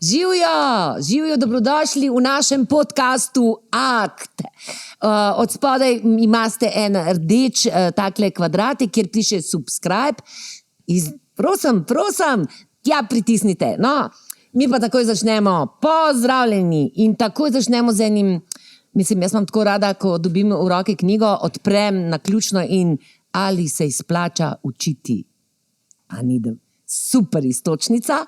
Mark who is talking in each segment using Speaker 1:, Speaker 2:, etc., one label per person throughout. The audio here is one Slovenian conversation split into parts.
Speaker 1: Živijo, dobrodošli v našem podcastu Akt. Od spodaj imate en rdeč takle kvadratek, kjer piše subscribe. Prosim, tja pritisnite. No, mi pa takoj začnemo. Pozdravljeni in takoj začnemo z enim, mislim, jaz imam tako rada, ko dobim v roke knjigo, odprem naključno in ali se izplača učiti. Super iztočnica.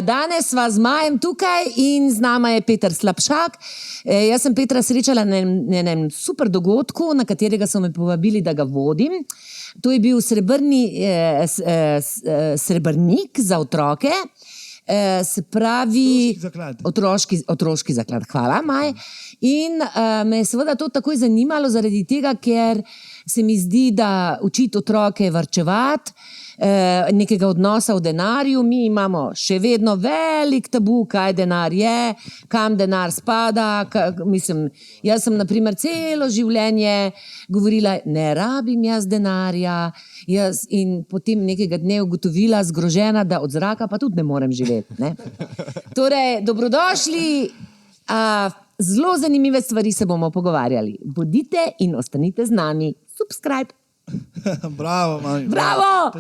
Speaker 1: Danes sva z Majem tukaj in z nama je Peter Slapšak. Jaz sem Petra srečala na enem super dogodku, na katerega so me povabili, da ga vodim. To je bil srebrnik za otroke. Se pravi otroški zaklad. Hvala, Maj. In me je seveda to takoj zanimalo zaradi tega, ker se mi zdi, da učiti otroke varčevati, nekega odnosa v denarju. Mi imamo še vedno velik tabu, kaj denar je, kam denar spada. Jaz sem na primer celo življenje govorila, ne rabim jaz denarja, in potem nekega dne ugotovila, zgrožena, da od zraka pa tudi ne morem živeti. Ne? Torej, dobrodošli, zelo zanimive stvari se bomo pogovarjali. Bodite in ostanite z nami. Subscribe.
Speaker 2: Bravo, Maj.
Speaker 1: Bravo!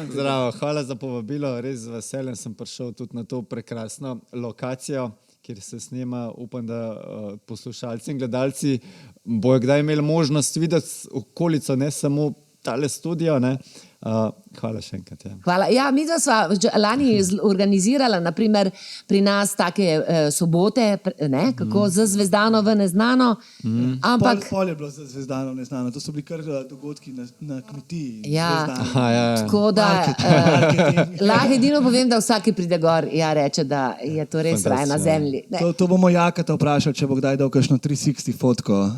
Speaker 3: Zdravo, hvala za povabilo. Res z veseljem sem prišel tudi na to prekrasno lokacijo, kjer se snema. Upam, da poslušalci in gledalci bojo kdaj imeli možnost videti okolico, ne samo tale studio, ne. Hvala še enkrat. Ja.
Speaker 1: Hvala. Ja, mi sva lani organizirala naprimer pri nas take sobote, ne, kako za Zvezdano v neznano. Ampak
Speaker 2: pol je bilo za Zvezdano v neznano, to so bili kar dogodki na kmetiji.
Speaker 1: Ja, tako da lahko edino povem, da vsaki pride gor, reče, da je to res raj na zemlji.
Speaker 2: To bomo Jakata vprašali, če bo kdaj dal kakšno 360 fotko.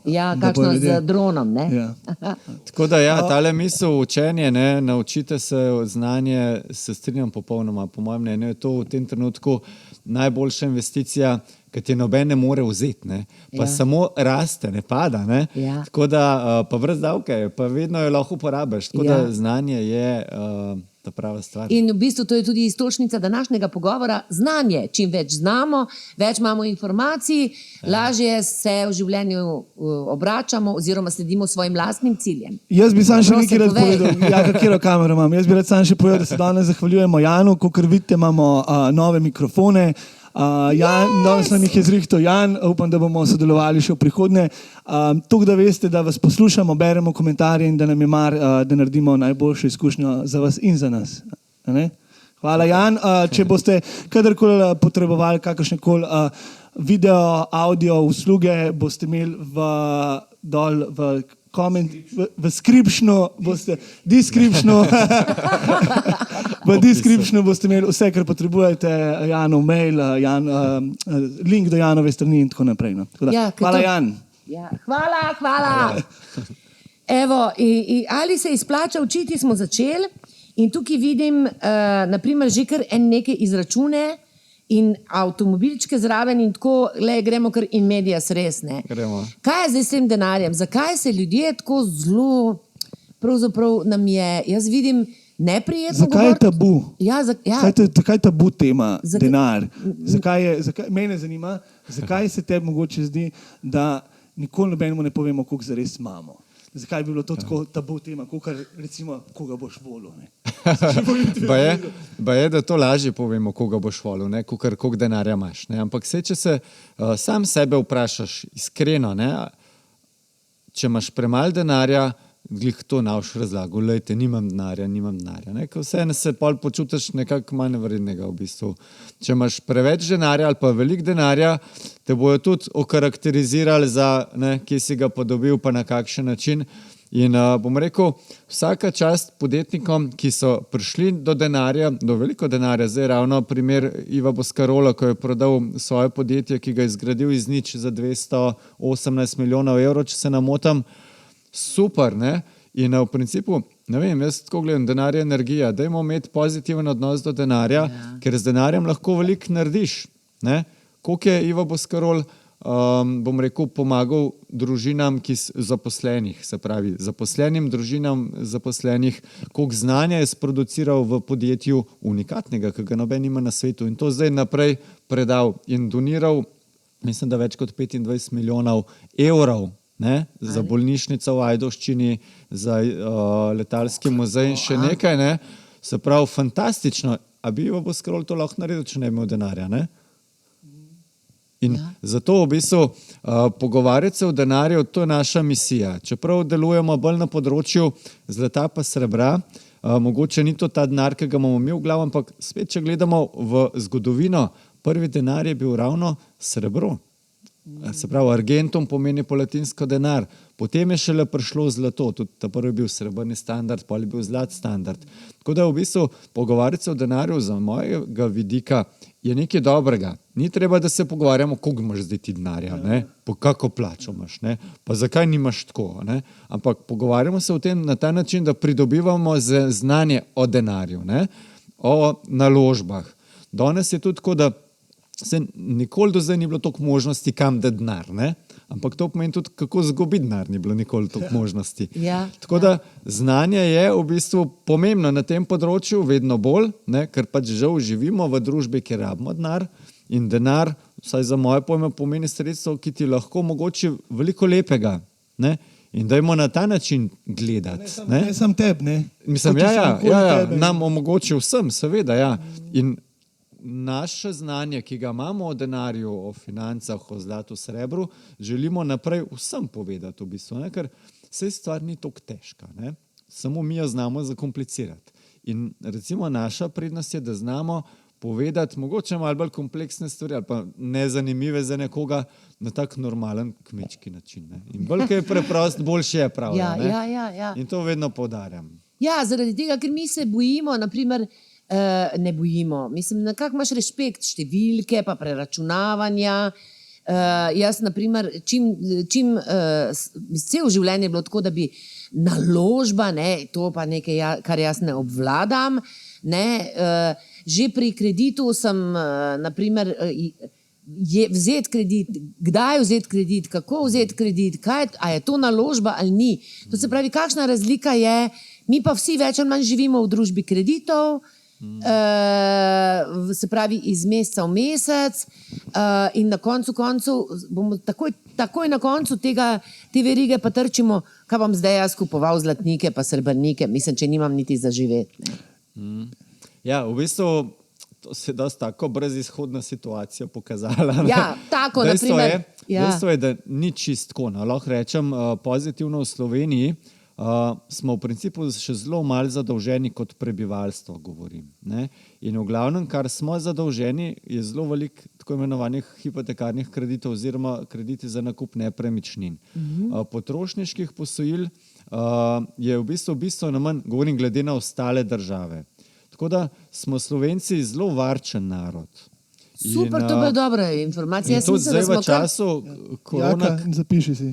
Speaker 1: Ja, kakšno z dronom, ne?
Speaker 2: Ja.
Speaker 3: Tako da tale misel učenje, ne, naučite se znanje, se strinjam popolnoma. Po mojem mnenju je to v tem trenutku najboljša investicija, ki ti noben ne more vzeti, ne. Pa samo raste, ne pada, ne.
Speaker 1: Ja.
Speaker 3: Tako da pa brez davke, pa vedno jo lahko uporabiš. Tako da znanje je ta prava stvar.
Speaker 1: In v bistvu to je tudi iztočnica današnjega pogovora. Znanje. Čim več znamo, več imamo informacij, lažje se v življenju obračamo oziroma sledimo svojim lastnim ciljem.
Speaker 2: Jaz bi sam še nekaj rad povedal. Ja, katero kamero imam? Jaz bi rad sam še povedal, da se danes zahvaljujemo Janu, kakor vidite, imamo nove mikrofone. Danes nam jih je zrihtal Jan, upam, da bomo sodelovali še v prihodnje. Tako da veste, da vas poslušamo, beremo komentarje in da nam je mar, da naredimo najboljšo izkušnjo za vas in za nas. Hvala, Jan. Če boste kadarkoli potrebovali kakršnekoli video, audio usluge, boste imeli dol v v descriptionu boste imeli vse, kar potrebujete, Janov mail, link do Janove strani in tako naprej. No. Tako da, hvala, Jan.
Speaker 1: Ja, hvala. Evo, ali se izplača učiti, smo začeli in tukaj vidim, naprimer, že kar neke izračune in avtomobilčke zraven in tako, gremo kar in medias res, ne.
Speaker 3: Gremo.
Speaker 1: Kaj je zdaj s tem denarjem? Zakaj se ljudje tako zelo, pravzaprav nam je, jaz vidim, neprijetno
Speaker 2: Zakaj je tabu? Zakaj je tabu tema denar? Mene zanima, zakaj se tebi mogoče zdi, da nikoli nobenemu ne povemo, koliko zares imamo? Zakaj bi bilo to tako tabu tema, recimo, koga boš volil?
Speaker 3: Ba je, da to lažje povemo, koga boš volil, koliko denarja imaš. Ne? Ampak če se sam sebe vprašaš iskreno, ne? Če imaš premalo denarja, glih to navš razlago, lejte, nimam denarja. Ne? Vseeno se pol počutiš nekako manj vrednega v bistvu. Če imaš preveč denarja ali pa veliko denarja, te bojo tudi okarakterizirali za, kje si ga podobil, pa na kakšen način. In bom rekel, vsaka čast podjetnikom, ki so prišli do denarja, do veliko denarja, zdaj ravno primer Iva Boscarola, ko je prodal svoje podjetje, ki ga je zgradil iz nič za 218 milijonov evrov, če se ne motim. Super, ne? In v principu, ne vem, jaz tako gledam, denar je energija, dajmo imeti pozitiven odnos do denarja, ker z denarjem lahko veliko narediš, ne? Koliko je Ivo Boscarol bom rekel, pomagal družinam, zaposlenih, se pravi, zaposlenim družinam zaposlenih, koliko znanja je sproduciral v podjetju unikatnega, ki ga noben ima na svetu in to zdaj naprej predal in doniral, mislim, da več kot 25 milijonov evrov, ne, za bolnišnico v Ajdovščini, za letalski muzej in še nekaj, ne. Se pravi, fantastično. A bi Ivo Boscarol to lahko naredil, če ne bi imel denarja, ne? In zato v bistvu pogovarjati se o denarju, to je naša misija. Čeprav delujemo bolj na področju zlata pa srebra, mogoče ni to ta denar, ki ga imamo mi v glavu, ampak spet, če gledamo v zgodovino, prvi denar je bil ravno srebro. Se pravi, argentum pomeni po latinsko denar. Potem je šele prišlo zlato, tudi ta prvi je bil srebrni standard, potem je bil zlat standard. Tako da v bistvu pogovarjati se o denarju za mojega vidika je nekaj dobrega. Ni treba, da se pogovarjamo, koliko imaš zdaj ti denarja, ne? Po kako plačo imaš, ne? Pa zakaj nimaš tako, ne? Ampak pogovarjamo se o tem na ta način, da pridobivamo znanje o denarju, ne? O naložbah. Danes je tudi tako, da se nikoli do zdaj ni bilo toliko možnosti, kam da denar, ne? Ampak to pomeni tudi, kako zgubiti denar, ni bilo nikoli toliko možnosti. Tako da znanje je v bistvu pomembno na tem področju, vedno bolj, ne? Ker pač žal živimo v družbi, kjer rabimo denar in denar, vsaj za moje pojme, pomeni sredstvo, ki ti lahko omogoči veliko lepega, ne? In dajmo na ta način gledati.
Speaker 2: Ne sam tebi, ne?
Speaker 3: Mislim, nam omogoči vsem, seveda, ja. In naše znanje, ki ga imamo o denarju, o financah, o zlatu, srebru, želimo naprej vsem povedati v bistvu, ne? Ker saj stvar ni toliko težka, ne? Samo mi jo znamo zakomplicirati. In recimo naša prednost je, da znamo povedati mogoče malo bolj kompleksne stvari ali pa nezanimive za nekoga na tak normalen kmečki način, ne? In bolj, kaj je preprost, boljše je prav. In to vedno poudarjam.
Speaker 1: Ja, zaradi tega, ker mi se bojimo, naprimer, ne bojimo. Mislim, nekako imaš respekt številke, pa preračunavanja. Jaz, naprimer, čim cel življenje je bilo tako, da bi naložba, ne, to pa nekaj, kar jaz ne obvladam, ne, že pri kreditu sem, naprimer, vzeti kredit, kdaj vzeti kredit, kako vzeti kredit, a je to naložba ali ni. To se pravi, kakšna razlika je, mi pa vsi več ali manj živimo v družbi kreditov, se pravi iz meseca v mesec in na koncu bomo takoj na koncu te verige pa trčimo, kaj bom zdaj jaz kupoval zlatnike pa srebrnike, mislim, če nimam niti za živeti.
Speaker 3: Ja, v bistvu to se je dosti tako brezizhodna situacija pokazala.
Speaker 1: Ja, tako, naprimer.
Speaker 3: Dejstvo je, da ni čist tako. Lahko rečem pozitivno v Sloveniji, smo v principu še zelo malo zadolženi kot prebivalstvo, govorim, ne? In v glavnem, kar smo zadolženi, je zelo veliko tako imenovanih hipotekarnih kreditov oziroma krediti za nakup nepremičnin. Potrošniških posojil je v bistvu bistveno manj, govorim glede na ostale države. Tako da smo Slovenci zelo varčen narod.
Speaker 1: Super, to je dobra informacija.
Speaker 3: In tudi zdaj v času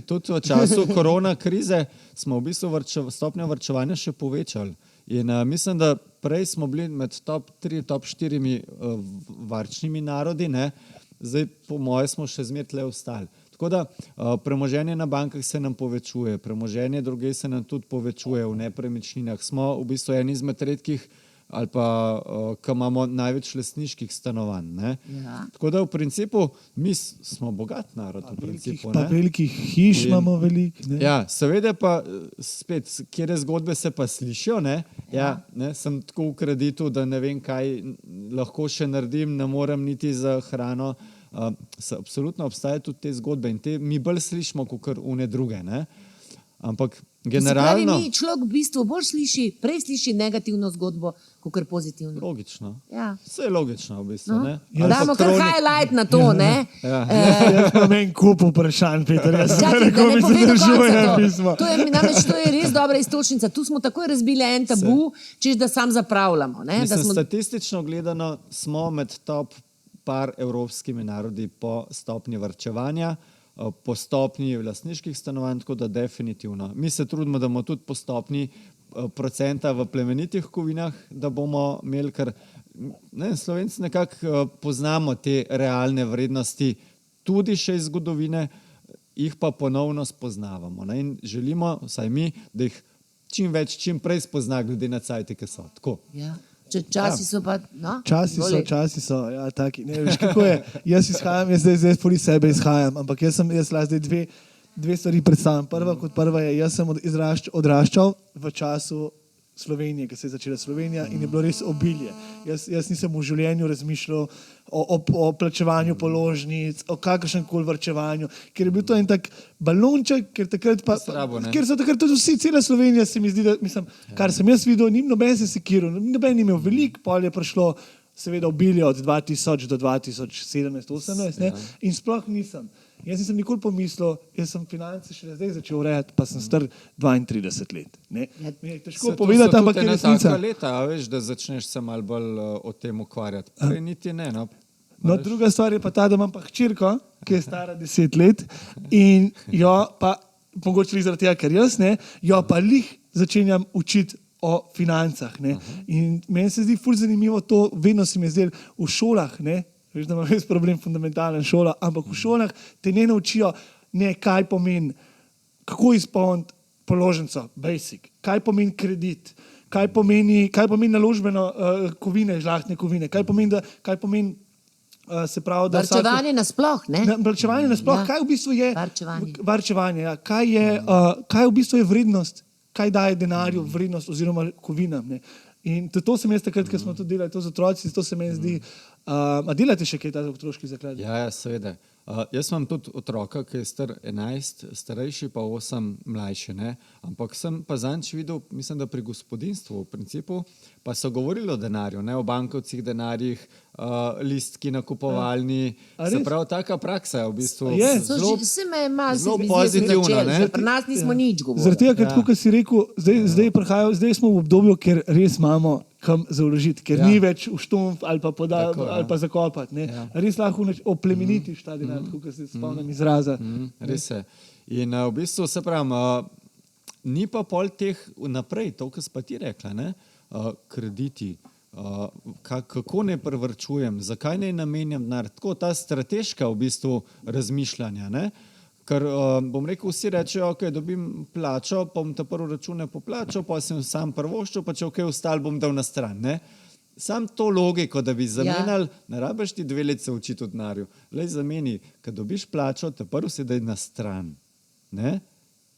Speaker 3: tudi v času korona krize smo v bistvu stopnjo varčevanja še povečali. In mislim, da prej smo bili med top 3, top 4 varčnimi narodi, ne? Zdaj po moje smo še zmeraj tle ostali. Tako da premoženje na bankah se nam povečuje, premoženje drugje se nam tudi povečuje v nepremičninah. Smo v bistvu eni izmed redkih ali pa, ki imamo največ lastniških stanovanj, ne? Ja. Tako da v principu mi smo bogat narod v principu, ne?
Speaker 2: Pa velikih hiš imamo veliko, ne?
Speaker 3: Ja, seveda pa spet, kjere zgodbe se pa slišijo, ne? Ja, ne? Sem tako v kreditu, da ne vem, kaj lahko še naredim, ne morem niti za hrano. Absolutno obstajajo tudi te zgodbe in te mi bolj slišimo, kakor une druge, ne? Ampak generalno... Se pravi,
Speaker 1: človek v bistvu prej sliši negativno zgodbo, kakor pozitivno.
Speaker 3: Logično.
Speaker 1: Ja.
Speaker 3: Vse je logično v bistvu, ne?
Speaker 1: Damo kar highlight na to, ne?
Speaker 2: Jaz imam en kup vprašanj, Peter.
Speaker 1: Čakaj, da ne povem do konca to. To je res dobra istočnica. Tu smo takoj razbili en tabu, češ da sam zapravljamo.
Speaker 3: Mislim, statistično gledano smo med top par evropskimi narodi po stopnji varčevanja, po stopnji lastniških stanovanj, tako da definitivno. Mi se trudimo, da bomo tudi po stopnji procenta v plemenitih kovinah, da bomo imeli, ker Slovenci nekako poznamo te realne vrednosti tudi še iz zgodovine, jih pa ponovno spoznavamo. Ne? In želimo, vsaj mi, da jih čim več, čim prej spozna, glede na cajte, ki so. Tako.
Speaker 1: Ja. Časi so pa, no?
Speaker 2: Časi so, ja, taki. Ne, veš, kako je, jaz izhajam, jaz zdaj poli sebe izhajam, ampak jaz lahko zdaj dve stvari predstavljam. Prva je, jaz sem odraščal v času Slovenije, ki se je začela Slovenija in je bilo res obilje. Jaz nisem v življenju razmišljal o plačevanju položnic, o kakršnem koli varčevanju, ker je bil to en tak balonček, ker so takrat tudi vsi, cela Slovenija se mi zdi, da, mislim, kar sem jaz videl, noben se sekiral, noben ni imel veliko, pol je prišlo seveda obilje od 2000 do 2017-18 in sploh nisem. Jaz nisem nikoli pomislil, jaz sem finance šele zdaj začel urejati, pa sem star 32 let. Ne? Mi je težko povedati, ampak je resnica.
Speaker 3: To so leta, veš, da začneš se malo bolj o tem ukvarjati. Prej niti ne.
Speaker 2: No, druga stvar je pa ta, da imam pa hčerko, ki je stara 10 let in jo pa, mogoče zaradi tega, ker jaz ne, jo pa lih začenjam učiti o financah. Ne? In meni se zdi ful zanimivo to, vedno se mi je zdelo v šolah, ne? Veš, da ima res problem fundamentalen šola, ampak v šolah te ne naučijo, kaj pomeni, kako izpolniti položnico, basic, kaj pomeni kredit, kaj pomeni naložbeno kovine, žlahtne kovine, kaj pomeni se pravi, da
Speaker 1: varčevanje nasploh, ne?
Speaker 2: Varčevanje nasploh, kaj v bistvu je varčevanje, ja, kaj v bistvu je vrednost, kaj daje denarju vrednost oziroma kovinam, ne? In to se mi je takrat, ko smo to delali, to z otroci, to se mi zdi. A delate še kaj ta otroški zaklad?
Speaker 3: Ja, seveda. Jaz imam tudi otroka, ki je star 11, starejši pa 8 mlajši. Ne? Ampak sem pa zanč videl, mislim, da pri gospodinstvu v principu, pa so govorili o denarju, ne? O bankovcih denarjih, listki nakupovalni. Se pravi, taka praksa je v bistvu zelo pozitivna.
Speaker 1: Pri nas nismo nič govorili.
Speaker 2: Zaradi tega, ker tako, kot si rekel, zdaj smo v obdobju, ker res imamo kam zauložiti, ker ni več v štumf ali pa zakopati. Ne? Res lahko oplemenitiš ta denar, kot se spomnim izraza.
Speaker 3: Res je. In v bistvu se pravim, ni pa pol teh naprej, to, kar si pa ti rekla, ne? Krediti, kako ne prevrčujem, zakaj ne namenjam denar, tako ta strateška v bistvu razmišljanja, ne? Ker bom rekel, vsi rečejo, ok, dobim plačo, pa bom ta prvo račune poplačal, pa sem sam prvoščil, pa če ok, ostal bom dal na stran, ne? Sam to logiko, da bi zamenjali, ne rabiš ti 2 leti se učiti v denarju. Lej zameni, kad dobiš plačo, ta prvo se daj na stran, ne?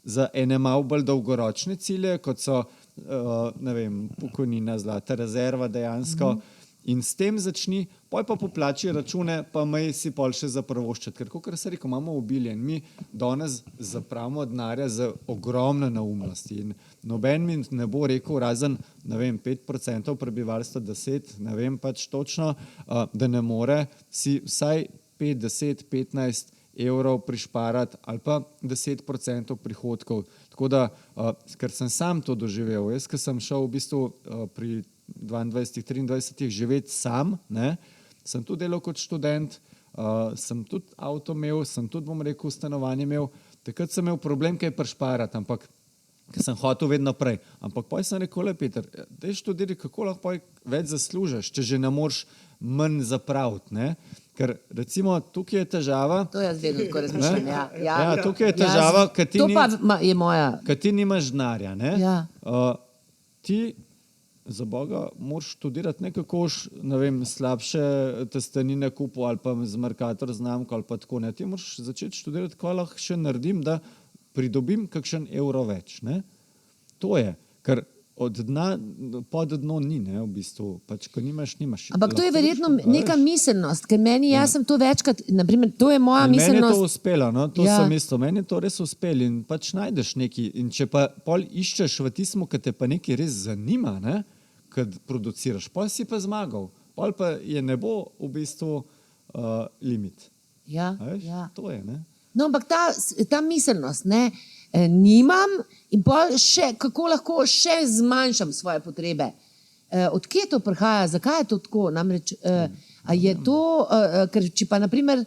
Speaker 3: Za ene malo bolj dolgoročne cilje, kot so, ne vem, pokojnina, zlata rezerva dejansko, in s tem začni, poj pa poplači račune, pa maj si pol še za prvoščati. Ker kot se rekel, imamo obilje in mi danes zapravimo denarja za ogromne neumnosti. In noben mi ne bo rekel, razen, ne vem, 5% prebivalstva, 10, ne vem pač točno, da ne more si vsaj 5, 10, 15 evrov prišparati ali pa 10% prihodkov. Tako da, ker sem sam to doživel, jaz, ker sem šel v bistvu pri 22, 23 živeti sam, ne? Sem tudi delal kot študent, sem tudi avto imel, sem tudi, bom rekel, stanovanje imel. Takrat sem imel problem, kaj prišparati, ampak ker sem hotel vedno prej. Ampak poj sem rekel, Peter, daj študiraj, kako lahko več zaslužiš, če že ne moreš manj zapraviti, ne? Ker recimo tukaj je težava.
Speaker 1: To jaz vedno tako razmišljam, ja.
Speaker 3: Tukaj je težava,
Speaker 1: ker
Speaker 3: ti nimaš denarja, ne?
Speaker 1: Ja.
Speaker 3: Ti za Boga moraš študirati nekako, ne vem, slabše testenine kupu ali pa z Mercator znamko ali pa tako, ne. Ti moraš začeti študirati, kaj lahko še naredim, da pridobim kakšen evro več, ne. To je, ker od dna, pod dno ni, ne, v bistvu, pač, ko nimaš.
Speaker 1: Ampak to je verjetno neka miselnost, ker jaz sem to večkrat, naprimer, to je moja miselnost.
Speaker 3: Meni je to uspelo, no, to sem isto, meni je to res uspelo in pač najdeš neki, in če pa pol iščeš v tismu, ki te pa nekaj res zanima, ne, kad produciraš, pol si pa zmagal, pol pa je nebo v bistvu limit.
Speaker 1: Ja.
Speaker 3: To je, ne.
Speaker 1: No, ampak ta miselnost, ne, nimam in pol še, kako lahko še zmanjšam svoje potrebe. Odkje to prihaja, zakaj je to tako? Namreč, a je to, ker če pa naprimer,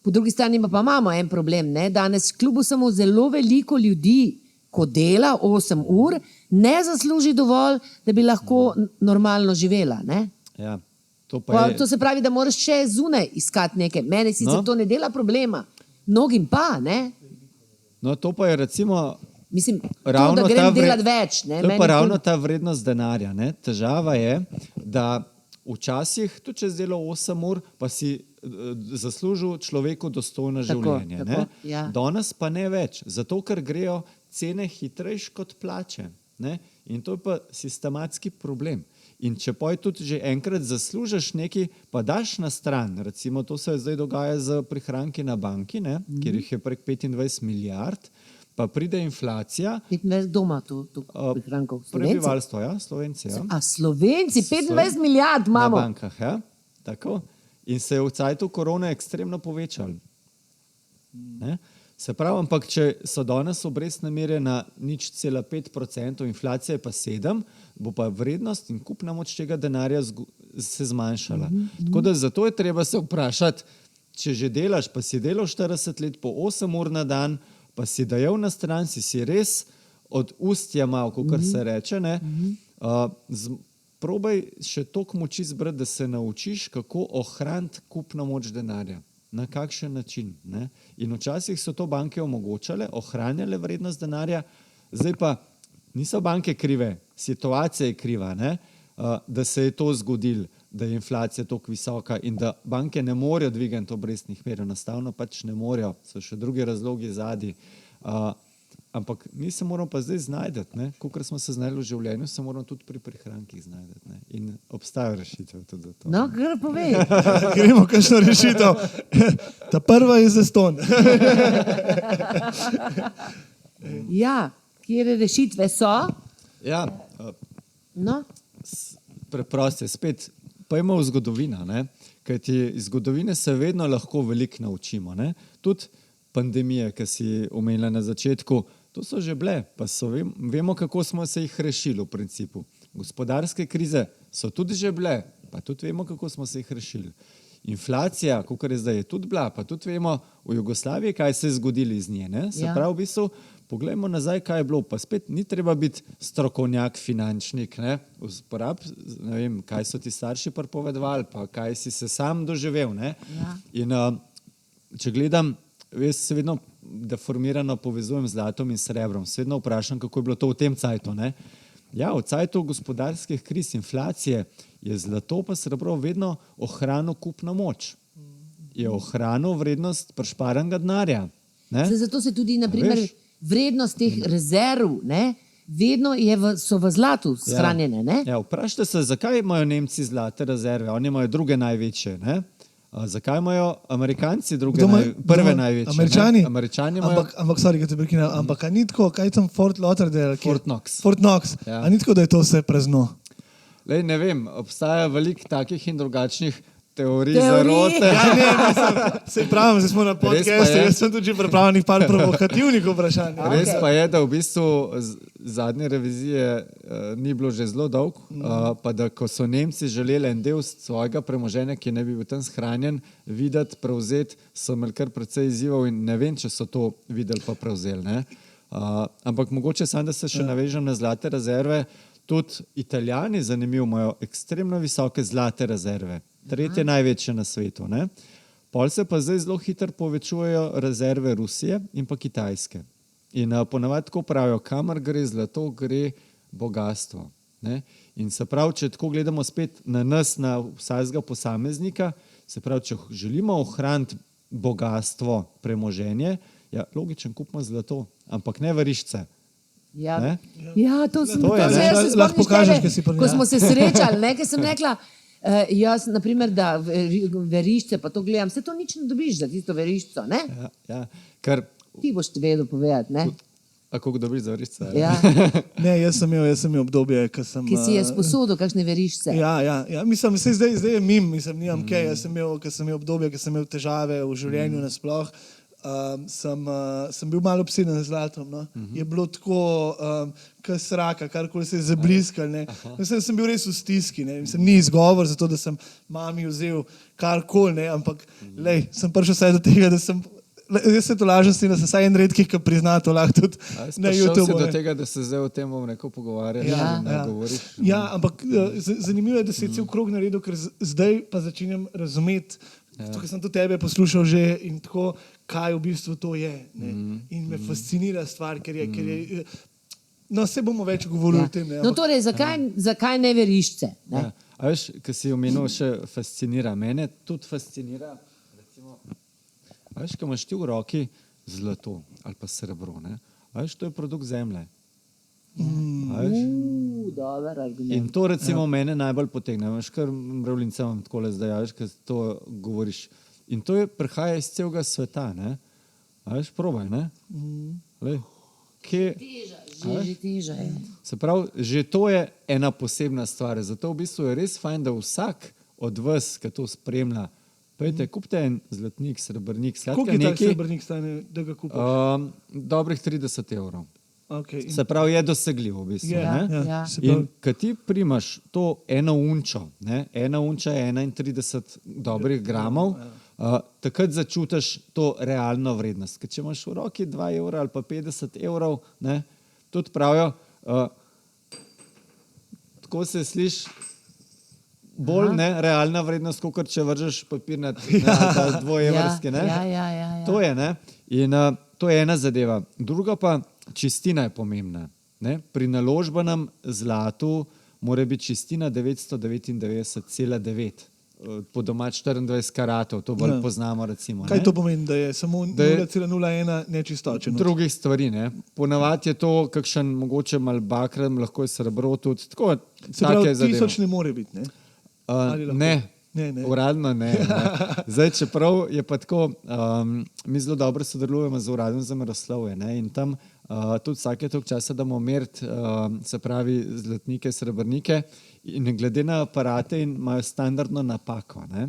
Speaker 1: po drugi strani pa imamo en problem, ne, danes kljub vsemu zelo veliko ljudi, ko dela 8 ur, ne zasluži dovolj, da bi lahko normalno živela, ne?
Speaker 3: Ja.
Speaker 1: To se pravi, da moraš še zunaj iskati nekaj. Mene sicer to ne dela problema, mnogim pa, ne?
Speaker 3: No, to pa je recimo
Speaker 1: Mislim,
Speaker 3: ravno
Speaker 1: to, da grem delati več. Ne?
Speaker 3: To je pa ravno ta vrednost denarja. Ne? Težava je, da včasih, tudi če si delal 8 ur, pa si zaslužil človeku dostojno življenje.
Speaker 1: Tako, ja.
Speaker 3: Danes pa ne več, zato ker grejo cene hitrejš kot plače. Ne? In to je pa sistematski problem. In če pa tudi že enkrat zaslužiš nekaj, pa daš na stran, recimo to se zdaj dogaja z prihranki na banki, ne? Kjer jih je prek 25 milijard, pa pride inflacija.
Speaker 1: 25 doma tu prihrankov.
Speaker 3: Prebivalstvo, ja, Slovenci. Ja.
Speaker 1: A Slovenci, 25 milijard imamo.
Speaker 3: Na bankah, ja, tako. In se je v cajtu korone ekstremno povečal. Ne? Se pravi, ampak če so danes obrestne mere na 0,5%, inflacija je pa 7%, bo pa vrednost in kupna moč tega denarja se zmanjšala. Tako da zato je treba se vprašati, če že delaš, pa si delal 40 let po 8 ur na dan, pa si dajal na stran, si res od ustja mal, kakor se reče, ne? Probaj še toliko moči zbrati, da se naučiš, kako ohraniti kupno moč denarja. Na kakšen način. Ne? In včasih so to banke omogočale, ohranjale vrednost denarja, zdaj pa niso banke krive, situacija je kriva, ne? Da se je to zgodilo, da je inflacija toliko visoka in da banke ne morejo dvigati obrestnih mer, enostavno pač ne morejo, so še drugi razlogi zadnji. Ampak mi se moramo pa zdaj znajti, kakor smo se znali v življenju, se moramo tudi pri prihrankih znajti. Ne? In obstajajo rešitve tudi za to.
Speaker 1: No, kar povej.
Speaker 2: Gremo kakšno rešitev. Ta prva je zastonj.
Speaker 1: Ja, kjer rešitve so?
Speaker 3: Ja,
Speaker 1: No?
Speaker 3: preproste, spet pojmo v zgodovino, ne? Kajti iz zgodovine se vedno lahko veliko naučimo. Ne? Tudi pandemije, ki si omenila na začetku, to so že bile, pa vemo, kako smo se jih rešili v principu. Gospodarske krize so tudi že bile, pa tudi vemo, kako smo se jih rešili. Inflacija, kakor je zdaj, je tudi bila, pa tudi vemo v Jugoslaviji, kaj se je zgodilo iz nje. Ne? Se pravi, v bistvu, poglejmo nazaj, kaj je bilo, pa spet ni treba biti strokovnjak, finančnik, ne vem, kaj so ti starši pripovedovali, pa kaj si se sam doživel. Ne?
Speaker 1: Ja.
Speaker 3: In če gledam, jaz se vedno deformirano povezujem z zlatom in srebrom. Se vedno vprašam, kako je bilo to v tem cajtu. Ne? Ja, v cajtu gospodarskih kriz, inflacije, je zlato pa srebro vedno ohranil kupno moč. Je ohranil vrednost prišparanega denarja.
Speaker 1: Zato se tudi, naprimer, vrednost teh rezerv, ne, vedno so v zlatu shranjene. Ne?
Speaker 3: Ja, vprašajte se, zakaj imajo Nemci zlate rezerve? Oni imajo druge največje. Ne? Zakaj imajo Amerikanci prve največje?
Speaker 2: Američani imajo... Ampak, sorry, te prekinem, ampak ni tako, kaj je tam Fort Lauderdale?
Speaker 3: Fort Knox.
Speaker 2: Fort Knox.
Speaker 3: Ja.
Speaker 2: A ni tako, da je to vse prazno?
Speaker 3: Lej, ne vem, obstaja veliko takih in drugačnih teorij zarote.
Speaker 2: Ja, ne, se pravim, zdaj smo na podcastu, jaz sem tudi pripravljenih par provokativnih vprašanj.
Speaker 3: Res pa je, da v bistvu zadnje revizije ni bilo že zelo dolg, pa da ko so Nemci želeli en del svojega premoženja, ki ne bi bil tam shranjen, videti, prevzeti, so imeli kar precej izzivov in ne vem, če so to videli pa prevzeli. Ne? Ampak mogoče sam, da se še navežem na zlate rezerve, tudi Italijani, zanimivo, imajo ekstremno visoke zlate rezerve. Tretje največje na svetu. Ne? Pol se pa zdaj zelo hitro povečujejo rezerve Rusije in pa Kitajske. In ponavadi tako pravijo, kamor gre zlato, gre bogatstvo. Ne? In se pravi, če tako gledamo spet na nas, na vsakega posameznika, se pravi, če želimo ohraniti bogatstvo, premoženje, ja, logičen kupimo zlato, ampak ne verišče.
Speaker 1: Ja,
Speaker 3: ne?
Speaker 1: Ja, to se
Speaker 2: lahko pokažeš, kaj si
Speaker 1: ko smo se srečali, ker sem rekla, jaz, naprimer, da verišče, pa to gledam, se to nič ne dobiš za tisto veriščo, ne?
Speaker 3: Ja, ker...
Speaker 1: Ti boš vedel povedati, ne?
Speaker 3: A koliko dobiš za verišče?
Speaker 1: Ja.
Speaker 2: Ne, jaz sem imel obdobje, ki
Speaker 1: si je sposodil kakšne verišče.
Speaker 2: Ja, mislim, zdaj je mim, nimam kaj, jaz sem imel obdobje, ki sem imel težave v življenju nasploh. Sem bil malo obseden z zlatom. No? Je bilo tako, kot sraka, karkoli se je zabliskalo. Sem bil res v stiski. Ni izgovor za to, da sem mami vzel karkoli, ampak sem prišel vsaj do tega, da sem jaz se to lažem, da sem saj en redkih, ki prizna to lahko tudi na YouTubeu.
Speaker 3: Prišel si do tega, da se zdaj o tem bom rekel pogovarjati in ne govoriš.
Speaker 2: Ja, ampak zanimivo je, da si cel krog naredil, ker zdaj pa začenjam razumeti, tukaj sem to tebe poslušal že in tako, kaj v bistvu to je. Ne? In me fascinira stvar, ker je no, se bomo več govorili o tem. Ne?
Speaker 1: No, torej, zakaj ne verišče? Ne?
Speaker 3: Ja. A veš, ko si omenil, še fascinira. Mene tudi fascinira, recimo, a veš, ko imaš ti v roki zlato ali pa srebro, ne? A veš, to je produkt zemlje.
Speaker 1: Dober argument.
Speaker 3: In to recimo mene najbolj potegne. Veš, kar mravljince vam takole zdaj, a veš, ko to govoriš. In to prihaja iz celega sveta, ne? A veš, probaj, ne? Lej,
Speaker 1: Že teža je.
Speaker 3: se pravi, že to je ena posebna stvar. Zato v bistvu je res fajn, da vsak od vas, ki to spremlja, pejte, kupite en zlatnik, srebrnik,
Speaker 2: Koliko je ta srebrnik stane, da ga kupiš?
Speaker 3: dobrih 30 evrov.
Speaker 2: Okay.
Speaker 3: Se pravi, je dosegljiv v bistvu. Ne?
Speaker 1: Ja.
Speaker 3: In ko ti primaš to eno unčo, ne? Ena unča je 31 dobrih gramov, takrat začutiš to realno vrednost. Ker če imaš v roki 2 evra ali pa 50 evrov, ne? Tudi pravijo, tako se sliši bolj realna vrednost, kot če vržeš papir na dvoevrski.
Speaker 1: Ja.
Speaker 3: To je, ne? In to je ena zadeva. Druga pa, čistina je pomembna. Ne? Pri naložbenem zlatu mora biti čistina 999,9. Po domač 24 karatov, to bolj poznamo recimo.
Speaker 2: Kaj to pomeni, da je samo 0,01 nečistočen?
Speaker 3: Drugih stvari, ne. Ponavadi je to kakšen mogoče mal bakrem, lahko je srebro tudi, tako
Speaker 2: se pravi,
Speaker 3: zadeve.
Speaker 2: 1000 ne more biti, ne?
Speaker 3: Ne, uradno ne. Zdaj, čeprav je pa tako, mi zelo dobro sodelujemo z uradom za meroslovje, ne, in tam tudi vsake toliko časa damo meriti, se pravi, zlatnike, srebrnike in glede na aparate in imajo standardno napako, ne.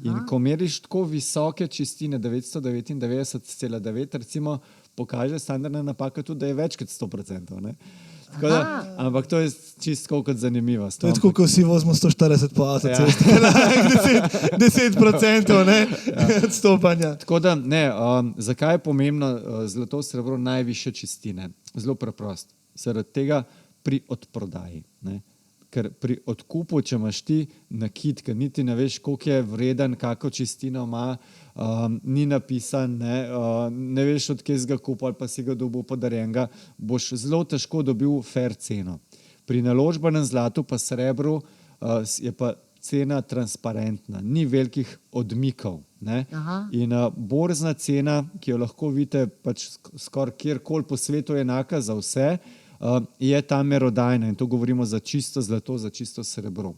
Speaker 3: In ko meriš tako visoke čistine, 999,9, recimo, pokaže standardna napaka tudi, da je več kot 100%, ne. Tako da, ampak to je čisto kot zanimivost.
Speaker 2: To je tako, ko vsi vozimo 140 po avtocesti. 10% odstopanja.
Speaker 3: Tako da, ne, zakaj je pomembno zlato, srebro, najvišje čistine? Zelo preprosto. Zaradi tega pri odprodaji. Ne? Ker pri odkupu, če imaš ti nakit, ker niti ne veš, koliko je vreden, kako čistino ima, ni napisan, ne veš, od kje si ga kupil ali pa si ga dobil podarjenega, boš zelo težko dobil fair ceno. Pri naložbenem zlatu pa srebru je pa cena transparentna, ni velikih odmikov. Ne? In borzna cena, ki jo lahko vidite pač skoraj kjerkoli po svetu je enaka za vse, je ta merodajna in to govorimo za čisto zlato, za čisto srebro.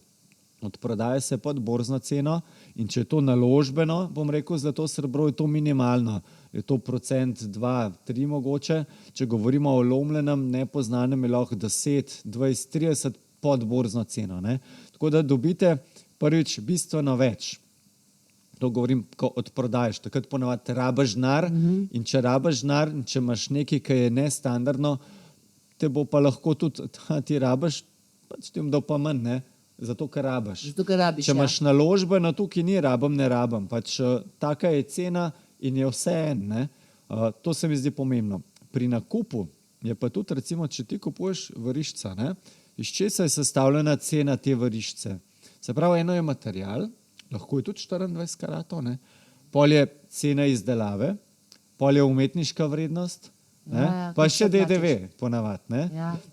Speaker 3: Odprodaja se pod borzno ceno in če je to naložbeno, bom rekel, zlato, srebro, je to minimalno. Je to 1%, 2, 3 mogoče. Če govorimo o lomljenem, nepoznanem, je lahko 10, 20, 30 pod borzno ceno. Ne? Tako da dobite prvič bistveno več. To govorim, ko odprodajaš. Takrat ponavadi rabaš denar in če rabaš denar, če imaš nekaj, ki je nestandardno, te bo pa lahko tudi, ti rabaš, pač ti bom dal pa manj, ne? Zato, ker rabaš. Če imaš naložbeno, tukaj ni rabam, ne rabam. Pač taka je cena in je vse en. Ne? To se mi zdi pomembno. Pri nakupu je pa tudi, recimo, če ti kupuješ varišča, ne? Iz česa je sestavljena cena te varišče. Se pravi, eno je material, lahko je tudi 24 karatov, ne? Pol je cena izdelave, pol je umetniška vrednost, pa še DDV ponavadi.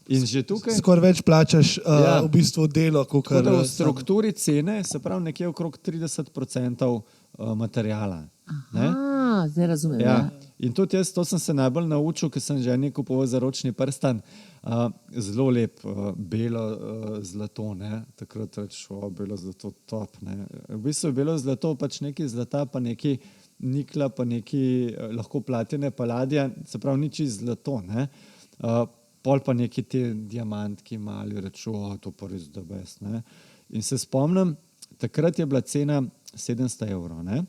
Speaker 3: In že tukaj
Speaker 2: skoraj več plačaš v bistvu delo,
Speaker 3: kot v strukturi cene, se pravi nekje okrog 30% materijala.
Speaker 1: Zdaj razumem.
Speaker 3: In tudi jaz, to sem se najbolj naučil, ker sem ženi kupoval zaročni prstan, zelo lep belo zlato, ne. Takrat rečeš, belo zlato, top, ne. V bistvu je belo zlato pač neki zlata, pa neki nikla, pa neki lahko platine, paladija, se pravi nič iz zlato, ne. Pol pa neki te diamantki mali, reču, to pa res the best, ne. In se spomnim, takrat je bila cena 700 evrov, ne.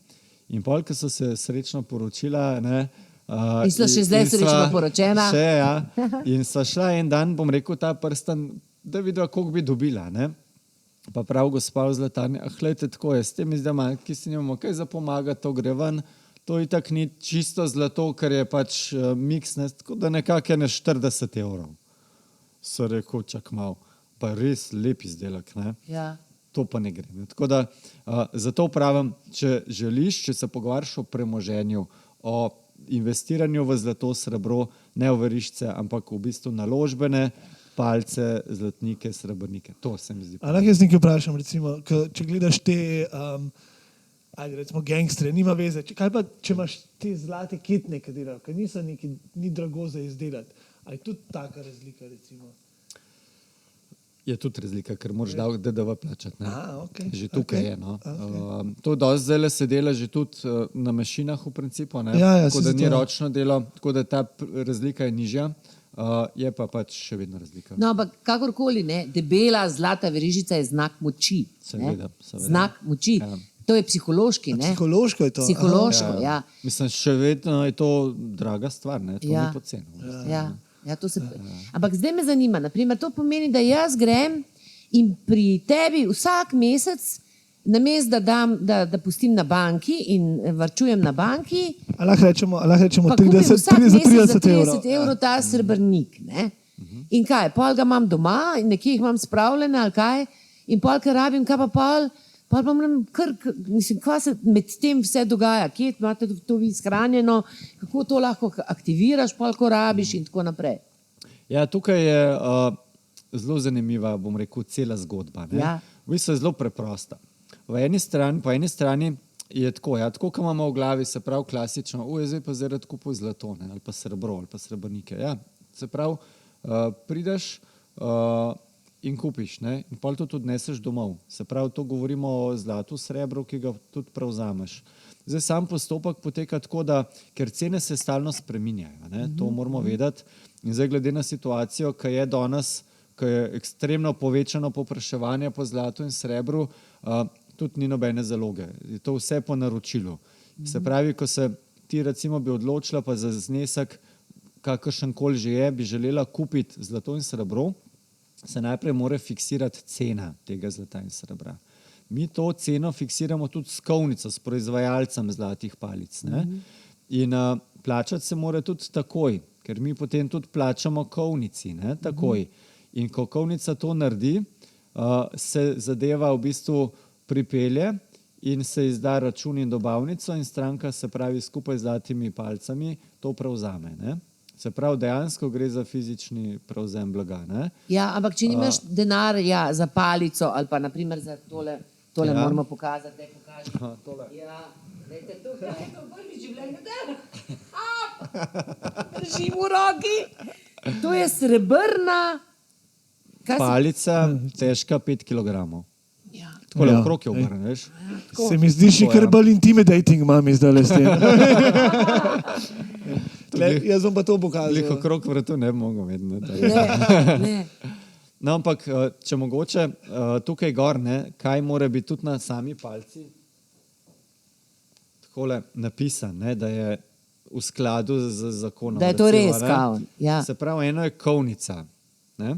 Speaker 3: In pol, ko so se srečno poročila, ne.
Speaker 1: In so še zdaj srečno poročena.
Speaker 3: Še, ja. In sva šla en dan, bom rekel, ta prstan, da videla, koliko bi dobila, ne. Pa prav gospa v zlatarni, glejte, tako je, s temi diamantki si nimamo kaj za pomagati, to gre ven, To itak ni čisto zlato, ker je pač miks, ne, tako da nekako je na 40 evrov. So rekel, čak mal, pa res lep izdelek, ne?
Speaker 1: Ja.
Speaker 3: To pa ne gre. Ne? Tako da zato pravim, če želiš, če se pogovarjaš o premoženju, o investiranju v zlato, srebro, ne v verižce, ampak v bistvu naložbene palce, zlatnike, srebrnike. To se mi zdi.
Speaker 2: Lahko jaz nekaj vprašam, recimo, če gledaš te, ajde recimo gangstre, nima veze, kaj pa, če imaš te zlate kitne, ki delajo, ki niso neki, ni drago za izdelati, a je tudi taka razlika, recimo?
Speaker 3: Je tudi razlika, ker moraš DDV plačati. Ne?
Speaker 2: Okay.
Speaker 3: Že tukaj je. No.
Speaker 2: Okay.
Speaker 3: To dosti zdaj se dela že tudi na mašinah v principu, ne? Tako da ni ročno delo, tako da ta razlika je nižja, je pa pač še vedno razlika.
Speaker 1: No, ampak kakorkoli, ne, debela zlata verižica je znak moči.
Speaker 3: Seveda.
Speaker 1: Znak moči. Ja. To je psihološki. Ne?
Speaker 2: Psihološko je to.
Speaker 1: Psihološko, ja.
Speaker 3: Mislim, še vedno je to draga stvar, ne? To ni poceni.
Speaker 1: Ja, to se... Ampak zdaj me zanima, naprimer, to pomeni, da jaz grem in pri tebi vsak mesec, namesto da pustim na banki in varčujem na banki,
Speaker 2: lahko rečemo 30
Speaker 1: evrov ta srebrnik. Ne? In kaj, pol ga imam doma in nekje jih imam spravljene ali kaj, in pol, kar rabim, kaj pa pol pa moram mislim, kaj se med tem vse dogaja, kje imate to vi shranjeno, kako to lahko aktiviraš, pol, ko rabiš in tako naprej.
Speaker 3: Ja, tukaj je zelo zanimiva, bom rekel, cela zgodba. Ne?
Speaker 1: Ja.
Speaker 3: V bistvu je zelo preprosta. Po eni strani je tako, tako kot imamo v glavi, se pravi klasično, zdaj pa zdaj rad kupuj zlato, ne? Ali pa srebro, ali pa srebrnike. Ja, se pravi, prideš in kupiš, ne? In pol to tudi neseš domov. Se pravi, to govorimo o zlatu, srebru, ki ga tudi prevzameš. Zdaj sam postopek poteka tako, da ker cene se stalno spreminjajo, ne? To moramo vedeti. In zdaj glede na situacijo, ki je danes, ki je ekstremno povečano povpraševanje po zlatu in srebru, tudi ni nobene zaloge. Je to vse po naročilu. Se pravi, ko se ti recimo bi odločila pa za znesek, kakršenkoli že je, bi želela kupiti zlato in srebro, se najprej mora fiksirati cena tega zlata in srebra. Mi to ceno fiksiramo tudi s kovnico, s proizvajalcem zlatih palic. Ne? In plačati se mora tudi takoj, ker mi potem tudi plačamo kovnici, ne? Takoj. In ko kovnica to naredi, se zadeva v bistvu pripelje in se izda račun in dobavnico in stranka, se pravi skupaj z zlatimi palcami, to prevzame. Ne? Se pravi, dejansko gre za fizični prevzem blaga. Ne?
Speaker 1: Ja, ampak če nimaš denarja za palico ali pa naprimer za tole moramo pokazati, da je pokažemo. Ja, dajte tukaj, je to prvi življenju dela. Držim v roki. To je srebrna
Speaker 3: palica, težka 5 kg.
Speaker 1: Ja.
Speaker 3: Tako le okrog je obrne, veš?
Speaker 2: Se mi zdi še kar bolj intimidating, mami, zdaj le s tem. Jaz bom pa to pokazal.
Speaker 3: Lih okrog vratu ne bi mogel vedno.
Speaker 1: Ne.
Speaker 3: No, ampak, če mogoče tukaj gor, ne, kaj mora biti tudi na sami palci takole napisan, ne, da je v skladu z zakonom.
Speaker 1: Da je to res, kaon. Ja.
Speaker 3: Se pravi, eno je kovnica, ne,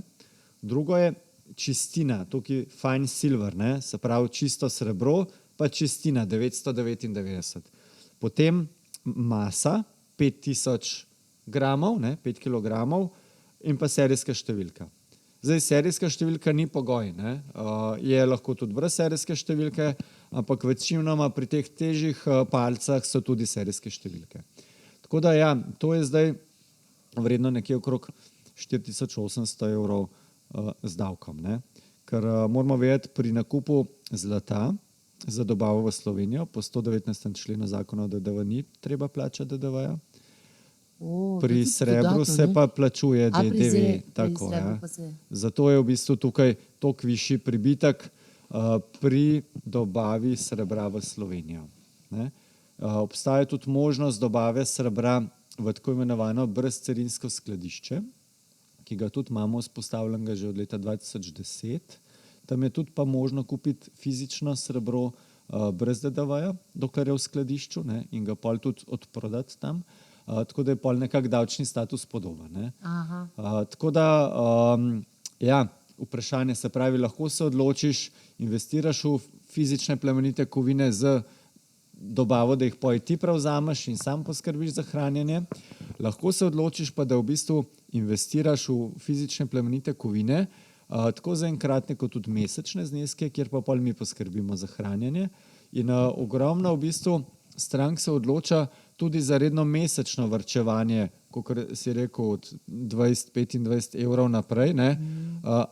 Speaker 3: drugo je čistina, tukaj fine silver, ne, se pravi čisto srebro, pa čistina 999. Potem masa 5000 gramov, ne, 5 kilogramov in pa serijska številka. Zdaj, serijska številka ni pogoj, ne, je lahko tudi brez serijske številke, ampak večinoma pri teh težjih palcah so tudi serijske številke. Tako da ja, to je zdaj vredno nekje okrog 4800 evrov z davkom, ne. Ker moramo vedeti, pri nakupu zlata za dobavo v Slovenijo po 119. členu zakona o DDV ni treba plačati DDV-ja. Pri srebru se pa plačuje DDV. Tako, ja. Zato je v bistvu tukaj toliko višji pribitek pri dobavi srebra v Slovenijo. Ne? Obstaja tudi možnost dobave srebra v tako imenovano brezcarinsko skladišče, ki ga tudi imamo vzpostavljenega že od leta 2010. Tam je tudi pa možno kupiti fizično srebro brez DDV-ja, dokler je v skladišču, ne, in ga pol tudi odprodati tam. Tako da je pol nekak davčni status podoben. Tako da, ja, vprašanje se pravi, lahko se odločiš, investiraš v fizične plemenite kovine z dobavo, da jih ti prevzameš in sam poskrbiš za hranjenje. Lahko se odločiš pa, da v bistvu investiraš v fizične plemenite kovine, tako za enkratne kot tudi mesečne zneske, kjer pa pol mi poskrbimo za hranjenje. In ogromno v bistvu strank se odloča tudi za redno mesečno varčevanje, kot si rekel, od 20-25 evrov naprej, ne,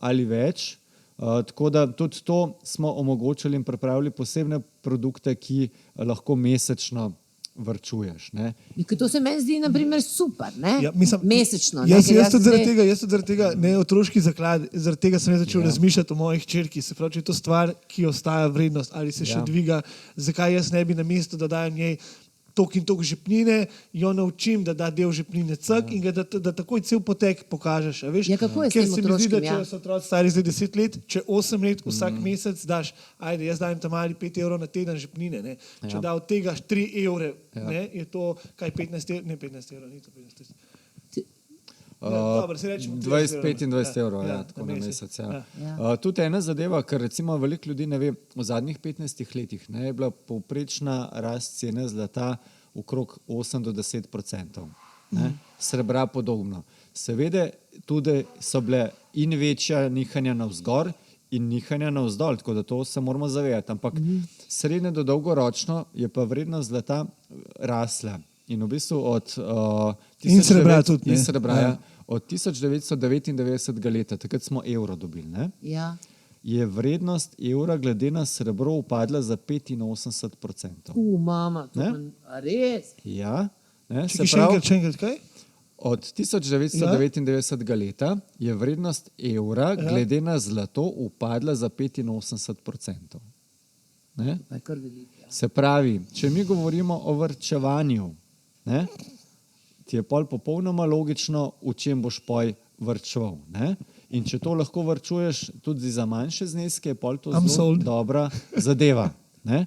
Speaker 3: ali več. Tako da tudi to smo omogočili in pripravili posebne produkte, ki lahko mesečno varčuješ. Ne.
Speaker 1: To se meni zdi, naprimer, super, ne?
Speaker 2: Ja, mislim,
Speaker 1: mesečno.
Speaker 2: Jaz tudi zaradi tega, ne otroški zaklad, zaradi tega sem začel razmišljati o mojih hčerki. Se pravi, če je to stvar, ki ostaja vrednost ali se še dviga, zakaj jaz ne bi na mesto, da dajem njej tok in tok žepnine, jo naučim, da da del žepnine in ga da takoj cel potek pokažeš.
Speaker 1: Ja, kako je s tem otroškim? Ker se mi zdi, da
Speaker 2: če so otroci stari zdaj 10 let, če 8 let vsak mesec daš, ajde, jaz dajem tam mali 5 evrov na teden žepnine, ne. Če da od tega 3 evre, ne, je to kaj 15 evrov, ne 15 evrov, ni to 15 evrov.
Speaker 3: 20-25 evrov, tako na mesec. Tudi ena zadeva, ker recimo veliko ljudi ne ve, v zadnjih 15 letih je bila povprečna rast cene zlata okrog 8-10%. Srebra podobno. Seveda tudi so bile in večja nihanja navzgor in nihanja navzdol, tako da to se moramo zavedati. Ampak srednje do dolgoročno je pa vrednost zlata rasla. In v bistvu od od 1999 leta, takrat smo evro dobili, ne?
Speaker 1: Ja.
Speaker 3: Je vrednost evra glede na srebro upadla za 85%.
Speaker 1: Mama, to res?
Speaker 3: Ja. Ne,
Speaker 2: se pravi, še enkrat kaj?
Speaker 3: Od 1999 leta je vrednost evra glede na zlato upadla za 85%. Ne?
Speaker 1: Pa je kar veliko.
Speaker 3: Se pravi, če mi govorimo o varčevanju, ne, ti je pol popolnoma logično, v čem boš poj varčeval. Ne? In če to lahko varčuješ tudi za manjše zneske, je pol to zelo dobra zadeva. Ne?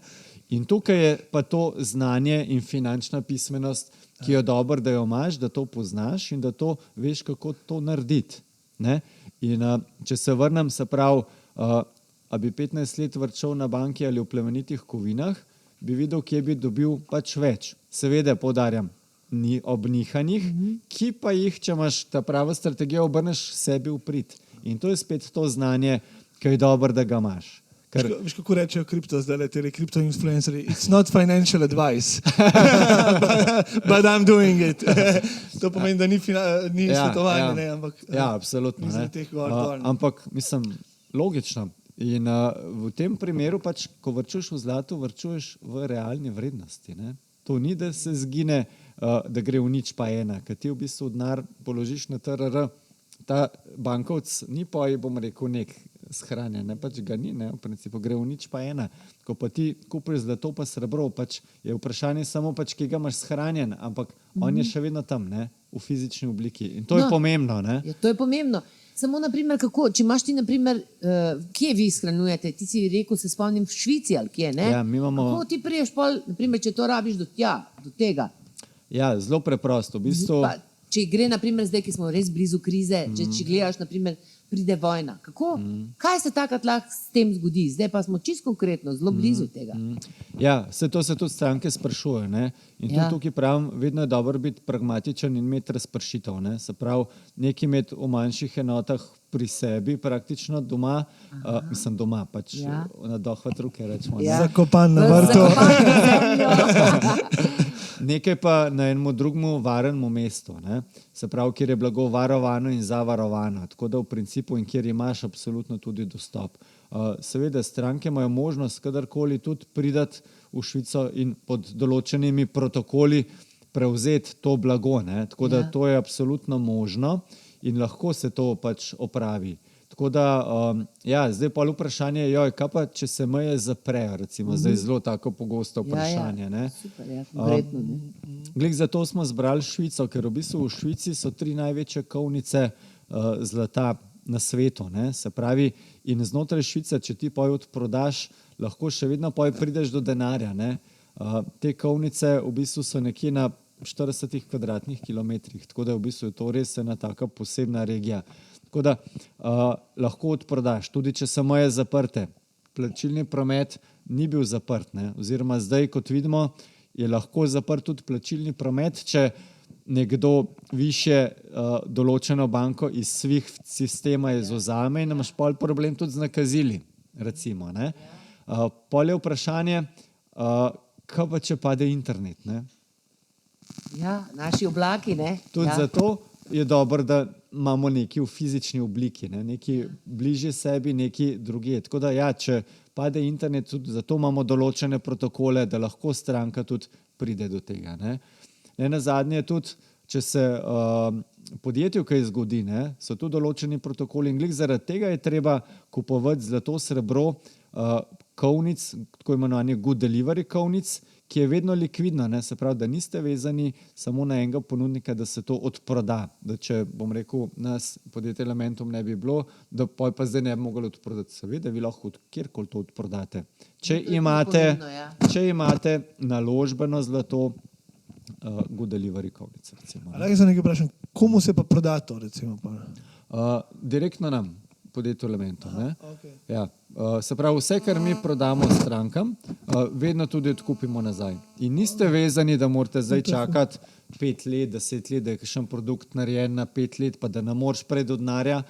Speaker 3: In tukaj je pa to znanje in finančna pismenost, ki je dobro, da jo imaš, da to poznaš in da to veš, kako to narediti. Ne? In če se vrnem, se pravi, a bi 15 let varčal na banki ali v plemenitih kovinah, bi videl, kje bi dobil pač več. Seveda, poudarjam, ni ob nihanjih, ki pa jih, če imaš ta pravo strategijo, obrneš sebi v prid. In to je spet to znanje, ki je dobro, da ga imaš.
Speaker 2: Veš, kako rečejo kripto zdaj, kripto influencerji? It's not financial advice, but I'm doing it. To pomeni, da ni svetovanje, ne, ampak...
Speaker 3: Ja, absolutno. Ampak, mislim, logično. In v tem primeru, pač, ko varčuješ v zlatu, varčuješ v realni vrednosti. Ne? To ni, da se zgine, da gre v nič pa ena. Ker ti v bistvu denar položiš na TRR, ta bankovc ni pa, bom rekel, nek shranjen, ne, pač ga ni, ne, v principu gre v nič pa ena. Ko pa ti kupiš zlato pa srebro, pač je vprašanje samo, pač, kje ga imaš shranjen, ampak on je še vedno tam, ne, v fizični obliki. In to je pomembno. Ne?
Speaker 1: Ja, to je pomembno. Samo, naprimer, kako, če imaš ti, naprimer, kje vi shranjujete? Ti si rekel, se spomnim, v Švici ali kje, ne?
Speaker 3: Ja, mi imamo...
Speaker 1: Kako ti priješ pol, naprimer, če to rabiš do tega?
Speaker 3: Ja, zelo preprosto. V bistvu...
Speaker 1: Če gre, naprimer, zdaj, ki smo res blizu krize, če gledaš, naprimer, pride vojna. Kako? Kaj se takrat lahko s tem zgodi? Zdaj pa smo čisto konkretno, zelo blizu tega.
Speaker 3: Ja, to se tudi stranke sprašujejo. Ne? In tukaj pravim, vedno je dobro biti pragmatičen in imeti razpršitev. Ne? Se pravi, nekaj imeti v manjših enotah pri sebi, praktično doma, mislim doma, pač na dohvat ruke rečemo.
Speaker 2: Zakopan na vrtu.
Speaker 3: Nekaj pa na enem drugemu varenemu mestu. Ne? Se pravi, kjer je blago varovano in zavarovano. Tako da v principu in kjer imaš absolutno tudi dostop. Seveda stranke imajo možnost kadarkoli tudi pridati v Švico in pod določenimi protokoli prevzeti to blago. Ne? Tako da to je absolutno možno in lahko se to pač opravi. Tako da, zdaj pa vprašanje je, kaj pa, če se meje zaprejo, recimo, zdaj zelo tako pogosto vprašanje. Ne?
Speaker 1: Super, konkretno.
Speaker 3: Glih, zato smo zbrali Švico, ker v bistvu v Švici so 3 največje kovnice zlata na svetu. Ne? Se pravi, in znotraj Švice, če ti poj odprodaš, lahko še vedno poj prideš do denarja. Ne? Te kovnice v bistvu so nekje na 40 kvadratnih kilometrih, tako da v bistvu je to res ena taka posebna regija. Tako da lahko odprodaš, tudi če so meje zaprte. plačilni promet ni bil zaprt, ne? Oziroma zdaj, kot vidimo, je lahko zaprt tudi plačilni promet, če nekdo više določeno banko iz SWIFT sistema izvzame in imaš pol problem tudi z nakazili, recimo. Ne? Pol je vprašanje, kaj pa če pade internet, ne?
Speaker 1: Ja, naši oblaki, ne?
Speaker 3: Tudi
Speaker 1: ja.
Speaker 3: zato je dobro, da imamo nekaj v fizični obliki, ne? Nekaj bližje sebi, nekaj drugje. Tako da ja, če pade internet, tudi zato imamo določene protokole, da lahko stranka tudi pride do tega. Ne nazadnje tudi, če se podjetju kaj zgodi, ne, so tu določeni protokoli in glih zaradi tega je treba kupovati zlato, srebro, kovnic, tako imenovani good delivery kovnic, ki je vedno likvidna, ne, se pravi, da niste vezani samo na enega ponudnika, da se to odproda. Da če, bom rekel, nas podjetje Elementum ne bi bilo, da pa zdaj ne bi mogli odprodati. Seveda, vi lahko kjerkoli to odprodate. Če imate naložbeno zlato, good delivery kovnice.
Speaker 2: Lahko za nekaj vprašam, komu se pa proda to, recimo?
Speaker 3: Direktno nam, podjetju Elementum.
Speaker 2: Okay.
Speaker 3: Ja. Se pravi, vse, kar mi prodamo strankam, vedno tudi odkupimo nazaj. In niste vezani, da morate zdaj čakati 5 let, 10 let, da je kakšen produkt narejen na 5 let, pa da ne moreš pred od denarja.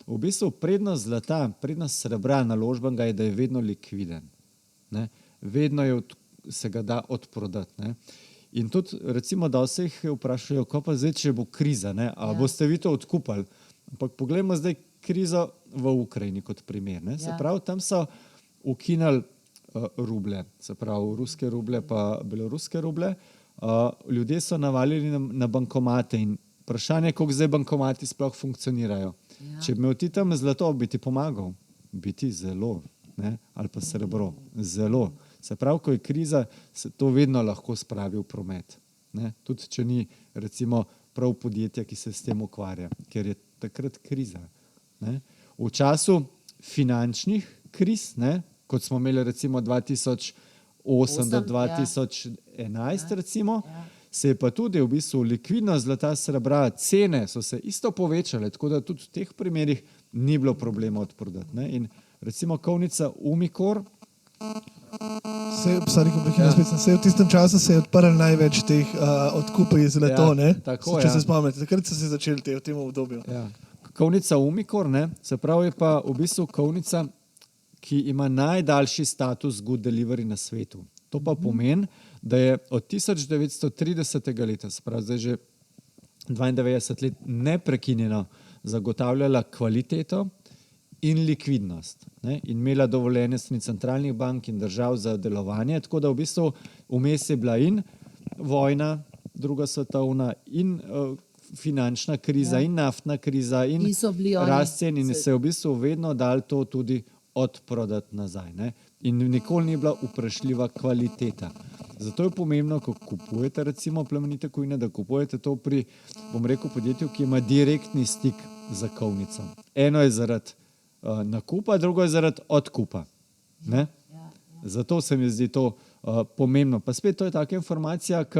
Speaker 3: V bistvu prednost zlata, prednost srebra naložbenega je, da je vedno likviden. Ne? Vedno se ga da odprodati. Ne? In tudi, recimo, da vse jih vprašajo, ko pa zdaj, če bo kriza, ne? A boste vi to odkupali? Ampak poglejmo zdaj krizo v Ukrajini kot primer. Ne? Se pravi, tam so ukinali ruble, se pravi, ruske ruble pa beloruske ruble. Ljudje so navalili na bankomate in vprašanje, koliko zdaj bankomati sploh funkcionirajo. Ja. Če bi imel ti tam zlato, bi ti pomagal? Bi ti zelo, ne? Ali pa srebro, zelo. Se pravi, ko je kriza, se to vedno lahko spravi v promet. Ne? Tudi, če ni, recimo, prav podjetja, ki se s tem ukvarja, ker je takrat kriza. Ne? V času finančnih kriz, ne? Kot smo imeli recimo 2008 do 2011, recimo, se je pa tudi v bistvu likvidnost zlata, srebra, cene so se isto povečale, tako da tudi v teh primerih ni bilo problema odprodati. Ne? In recimo kovnica Umicore,
Speaker 2: se v tistem času se je odprl največ teh odkupov iz zlato,
Speaker 3: tako,
Speaker 2: če se spomnite. Takrat so se začeli v tem obdobju.
Speaker 3: Ja. Kovnica Umicore, ne, se pravi, je pa v bistvu kovnica, ki ima najdaljši status good delivery na svetu. To pa pomeni, da je od 1930. leta, se pravi zdaj že 92 let, neprekinjeno zagotavljala kvaliteto in likvidnost. Ne, in imela dovoljenje strani centralnih bank in držav za delovanje, tako da v bistvu vmes je bila in vojna, druga svetovna, in finančna kriza, in naftna kriza, in rast cen, in se je v bistvu vedno dal to tudi odprodati nazaj. Ne? In nikoli ni bila vprašljiva kvaliteta. Zato je pomembno, ko kupujete recimo plemenite kovine, da kupujete to pri, bom rekel, podjetju, ki ima direktni stik za kovnico. Eno je zaradi nakupa, drugo je zaradi odkupa. Ne? Zato se mi zdi to pomembno. Pa spet to je taka informacija, ki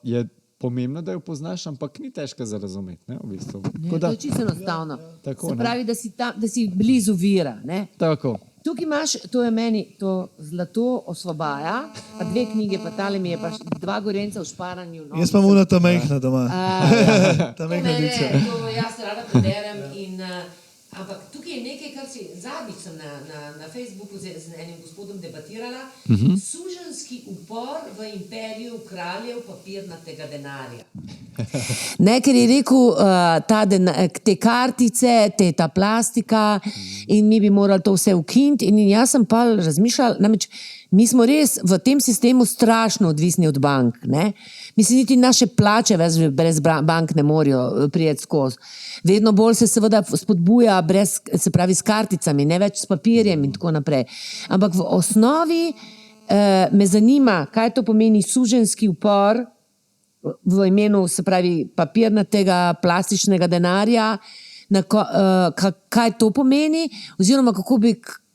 Speaker 3: je pomembno, da jo poznaš, ampak ni težka za razumeti. Ne, v bistvu.
Speaker 1: To je čisto enostavno.
Speaker 3: Tako,
Speaker 1: se pravi, da si blizu vira. Ne?
Speaker 3: Tako.
Speaker 1: Tukaj imaš, to je meni, to zlato osvobaja, pa 2 knjige, pa tale mi je pa 2 Gorenca v šparanju. No,
Speaker 2: jaz pa mu na ta mehna doma. Ta mehna dica.
Speaker 1: To jaz rada preberem in ampak tukaj je nekaj, kar si zadnjič sem na Facebooku z enim gospodom debatirala. Suženjski upor v imperiju kraljev papirnatega denarja. Ne, ker je rekel, te kartice, ta plastika in mi bi morali to vse ukiniti in jaz sem pa razmišljala, namreč mi smo res v tem sistemu strašno odvisni od bank, ne? Mislim, niti naše plače brez bank ne morajo prijeti skozi. Vedno bolj se seveda spodbuja se pravi s karticami, ne več s papirjem in tako naprej. Ampak v osnovi me zanima, kaj to pomeni suženjski upor v imenu, se pravi, papirnatega, plastičnega denarja, kaj to pomeni, oziroma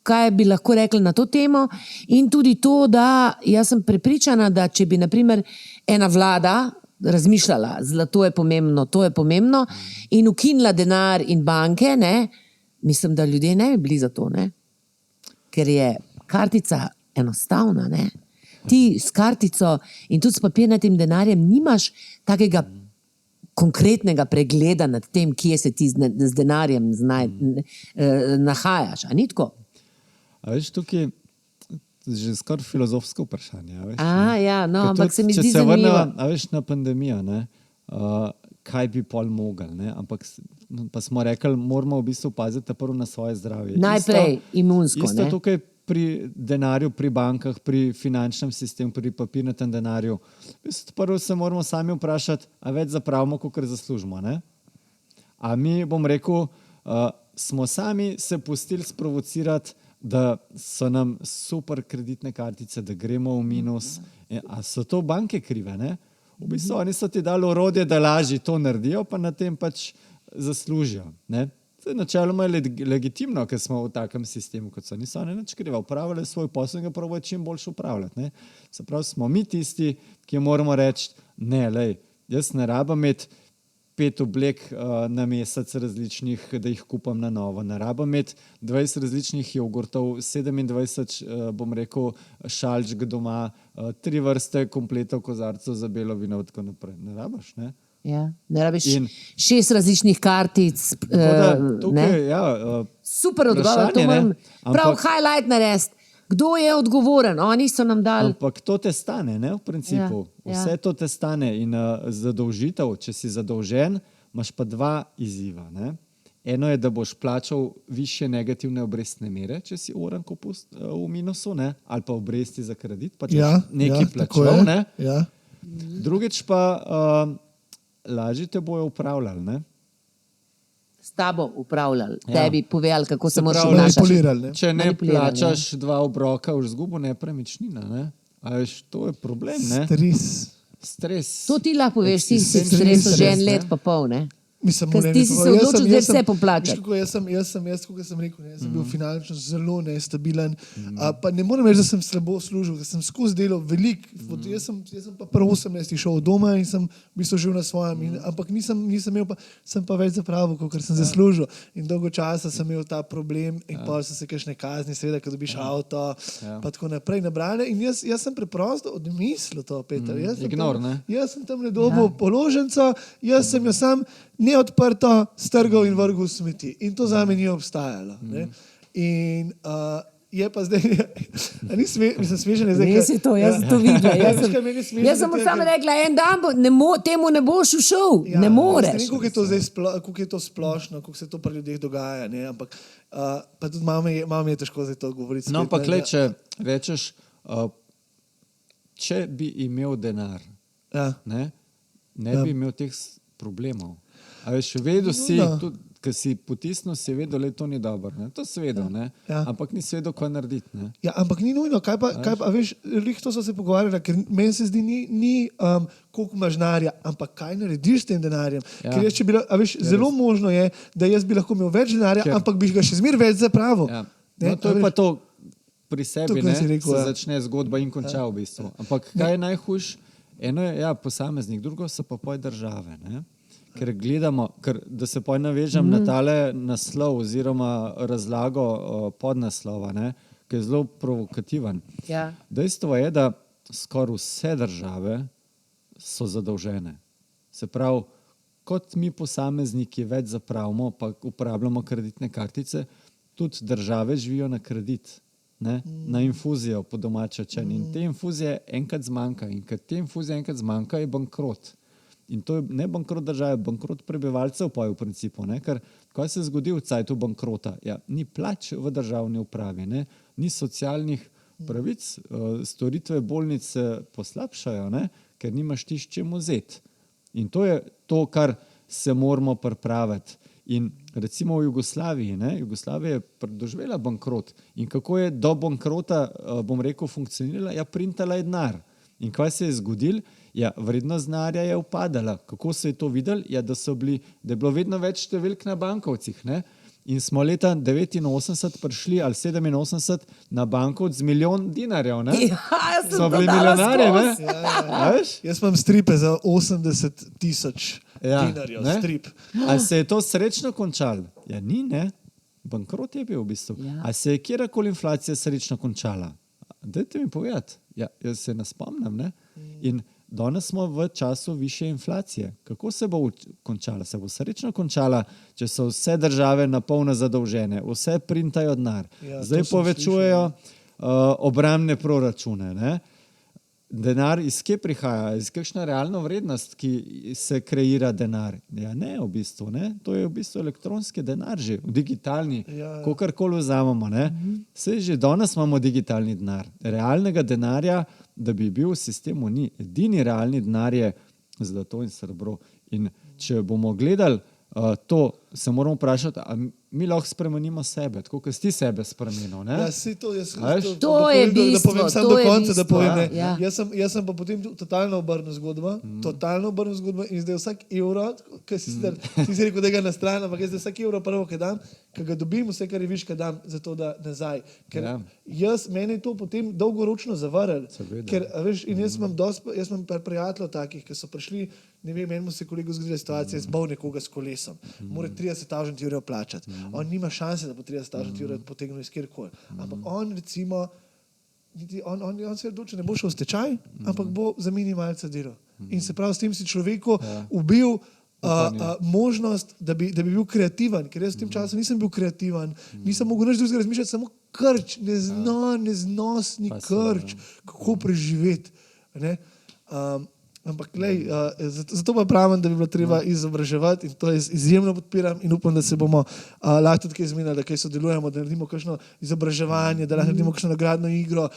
Speaker 1: kaj bi lahko rekli na to temo in tudi to, da jaz sem prepričana, da če bi, na primer, ena vlada razmišljala, zlato je pomembno, to je pomembno in ukinila denar in banke, ne, mislim, da ljudje ne bi bili za to, ne? ker je kartica enostavna, ne? Ti s kartico in tudi s papirnatim denarjem nimaš takega konkretnega pregleda nad tem, kje se ti z denarjem nahajaš. A ni tako?
Speaker 3: A veš, tukaj že skoraj filozofsko vprašanje. A veš,
Speaker 1: ja, no,
Speaker 3: Ker
Speaker 1: ampak
Speaker 3: tudi,
Speaker 1: se mi
Speaker 3: če
Speaker 1: zdi
Speaker 3: se
Speaker 1: zanimivo.
Speaker 3: vrnemo, a veš, na pandemijo, ne, kaj bi pol mogli, ne, ampak pa smo rekli, moramo v bistvu paziti prvo na svoje zdravje.
Speaker 1: Najprej imunsko,
Speaker 3: Isto
Speaker 1: ne?
Speaker 3: tukaj pri denarju, pri bankah, pri finančnem sistemu, pri papirnatem denarju. Prvo se moramo sami vprašati, a več zapravimo, kolikor zaslužimo. Ne? A mi, bom rekel, smo sami se pustili sprovocirati, da so nam super kreditne kartice, da gremo v minus. A so to banke krive? Ne? V bistvu oni so ti dali orodje, da lažje to naredijo, pa na tem pač zaslužijo. Ne? Načeloma je legitimno, ker smo v takem sistemu, kot so. Niso oni nič kriva, upravljali svoj posel in ga pravijo čim boljše upravljati. Ne? Se pravi, smo mi tisti, ki moramo reči, ne, lej, jaz ne rabim imeti 5 oblek na mesec različnih, da jih kupam na novo. Ne rabim imeti 20 različnih jogurtov, 27, bom rekel, šalčk doma, 3 vrste kompletov kozarcev za belo vino in tako naprej. Ne rabiš, ne?
Speaker 1: Ja, ne rabiš 6 različnih kartic. Super odgovor, to moram prav highlight narediti. Kdo je odgovoren? Oni so nam dali.
Speaker 3: Ampak to te stane, ne, v principu. Vse to te stane in zadolžitev, če si zadolžen, imaš pa 2 izziva. Ne? Eno je, da boš plačal više negativne obrestne mere, če si uran v minusu, ne? Ali pa obresti za kredit, pa če nekaj plačal. Ne?
Speaker 2: Ja.
Speaker 3: Drugič pa lažje te bojo upravljali, ne?
Speaker 1: S tabo upravljali, tebi povedali, kako se moraš
Speaker 2: manipulirati.
Speaker 3: Če ne plačaš 2 obroka, už zgubo nepremičnina, ne? A veš, to je problem, ne? Stres.
Speaker 1: To ti lahko poveš, ti si stresu že 1 let pa pol, ne?
Speaker 2: Mislim,
Speaker 1: ti si se odločil, da vse poplačati.
Speaker 2: Jaz sem rekel, jaz sem bil finančno zelo nestabilen, pa ne morem reči, da sem slabo služil, da sem skozi delal veliko. Jaz sem pa prvo 18 šel od doma in sem v bistvu živel na svojem, ampak nisem imel pa, sem pa več zapravil, kot sem zaslužil. In dolgo časa sem imel ta problem in pa so se kakšne kazni, seveda, ko dobiš avto, pa tako naprej nabrane. In jaz sem preprosto odmislil to, Peter.
Speaker 3: Ignor, ne?
Speaker 2: Jaz sem tam dobil položnico, jaz sem jo sam neodprto strgal in vrgel v smeti. In to zame ni obstajalo. Ne? In je pa zdaj, mislim, smešen je zdaj.
Speaker 1: Res je to, jaz sem to videla. Jaz sem samo rekla, en dan temu ne boš ušel, ne moreš.
Speaker 2: Ne vem, koliko je to splošno, koliko se to pri ljudeh dogaja, ne? Ampak pa tudi mami je težko zdaj to govoriti.
Speaker 3: No, ampak če rečeš, če bi imel denar, ne bi imel teh problemov. A veš, vedel si, ko si potisnil, si vedel, da to ni dobro. To si vedel, ampak ni vedel, kaj narediti. Ne?
Speaker 2: Ja, ampak ni nujno. Kaj pa veš, to so se pogovarjali, ker meni se zdi, ni koliko imaš denarja, ampak kaj narediš s tem denarjem. Ker jaz, če bi, veš, zelo možno je, da jaz bi lahko imel več denarja, ampak bi ga še zmeraj več zapravil.
Speaker 3: Ja. No, to je pa to pri sebi, se začne zgodba in konča v bistvu. Ampak kaj je najhujš? Eno je posameznik, drugo so pa države. Ne? Ker gledamo, da se poj navežem na tale naslov oziroma razlago podnaslova, ki je zelo provokativen.
Speaker 1: Ja.
Speaker 3: Dejstvo je, da skoraj vse države so zadolžene. Se pravi, kot mi posamezniki več zapravimo, pa uporabljamo kreditne kartice, tudi države živijo na kredit, na infuzijo po domače rečeno. In te infuzije enkrat zmanjka. In ker te infuzije enkrat zmanjka, je bankrot. In to je ne bankrot države, bankrot prebivalcev pa je v principu. Ker kaj se zgodi v cajtu bankrota? Ja, ni plač v državni upravi, ni socialnih pravic, storitve bolnice poslabšajo, ker nimaš ti s čim vzeti. In to je to, kar se moramo pripraviti. In recimo v Jugoslaviji, Jugoslavija je doživela bankrot. In kako je do bankrota, bom rekel, funkcionirala? Ja, printala je denar. In kaj se je zgodilo? Ja, vrednost denarja je upadala. Kako se je to videli? Ja, da je bilo vedno več številk na bankovcih. In smo leta 89 prišli ali 87 na bankovc z milijon dinarjev. Smo bili milijonarji.
Speaker 2: Jaz imam stripe za 80,000 dinarjev. Strip.
Speaker 3: Ali se je to srečno končalo? Ja, ni, ne? Bankrot je bil v bistvu.
Speaker 1: Ja.
Speaker 3: A se je kjerkoli inflacija srečno končala? Dajte mi povedati. Ja, jaz se ne spomnim. Ne? In danes smo v času više inflacije. Kako se bo končala? Se bo srečno končala, če so vse države na polno zadolžene, vse printajo denar, zdaj povečujejo obrambne proračune. Ne? Denar iz kje prihaja? Iz kakšna realna vrednost, ki se kreira denar? Ja, ne, v bistvu. Ne? To je v bistvu elektronski denar že, digitalni, kogarkoli vzamemo. Saj že danes imamo digitalni denar. Realnega denarja, da bi bil v sistemu, ni. Edini realni denar je zlato in srebro. In če bomo gledali to, se moramo vprašati, a mi lahko spremenimo sebe, tako kot si ti sebe spremenil. Ne?
Speaker 2: Ja, si to,
Speaker 1: To je bistvo,
Speaker 2: da povem samo
Speaker 1: to
Speaker 2: do
Speaker 1: je
Speaker 2: konca, da
Speaker 1: bistvo,
Speaker 2: povem, ne.
Speaker 1: ja.
Speaker 2: Jaz sem pa potem totalno obrnil zgodbo, in zdaj vsak evro, ki si rekel, da ga na stran, ampak jaz zdaj vsak evro prvo, ki dam, ki ga dobim, vse, kar je viška, dam za to, da nazaj. Ker meni je to potem dolgoročno zavrl. Ker, veš, in jaz imam prijateljev takih, ki so prišli, ne vem, enemu se kolegu zgodila situacija, zbal nekoga s kolesom, mora 30.000 evrov plačati. On nima šanse, da bo 30.000 evrov potegnil iz kjerkoli. Ampak on recimo, on se je odločil, ne bo šel v stečaj, ampak bo za minimalce delal. In se pravi, s tem si človeku ubil možnost, da bi bil kreativen, ker jaz v tem času nisem bil kreativen, nisem mogel nič drugega razmišljati, samo krč, neznosni krč, kako preživeti. Ne? Ampak glej, zato pa pravim, da bi bilo treba izobraževati in to izjemno podpiram in upam, da se bomo lahko tudi kaj zmenili, da kaj sodelujemo, da naredimo kakšno izobraževanje, da lahko naredimo kakšno nagradno igro.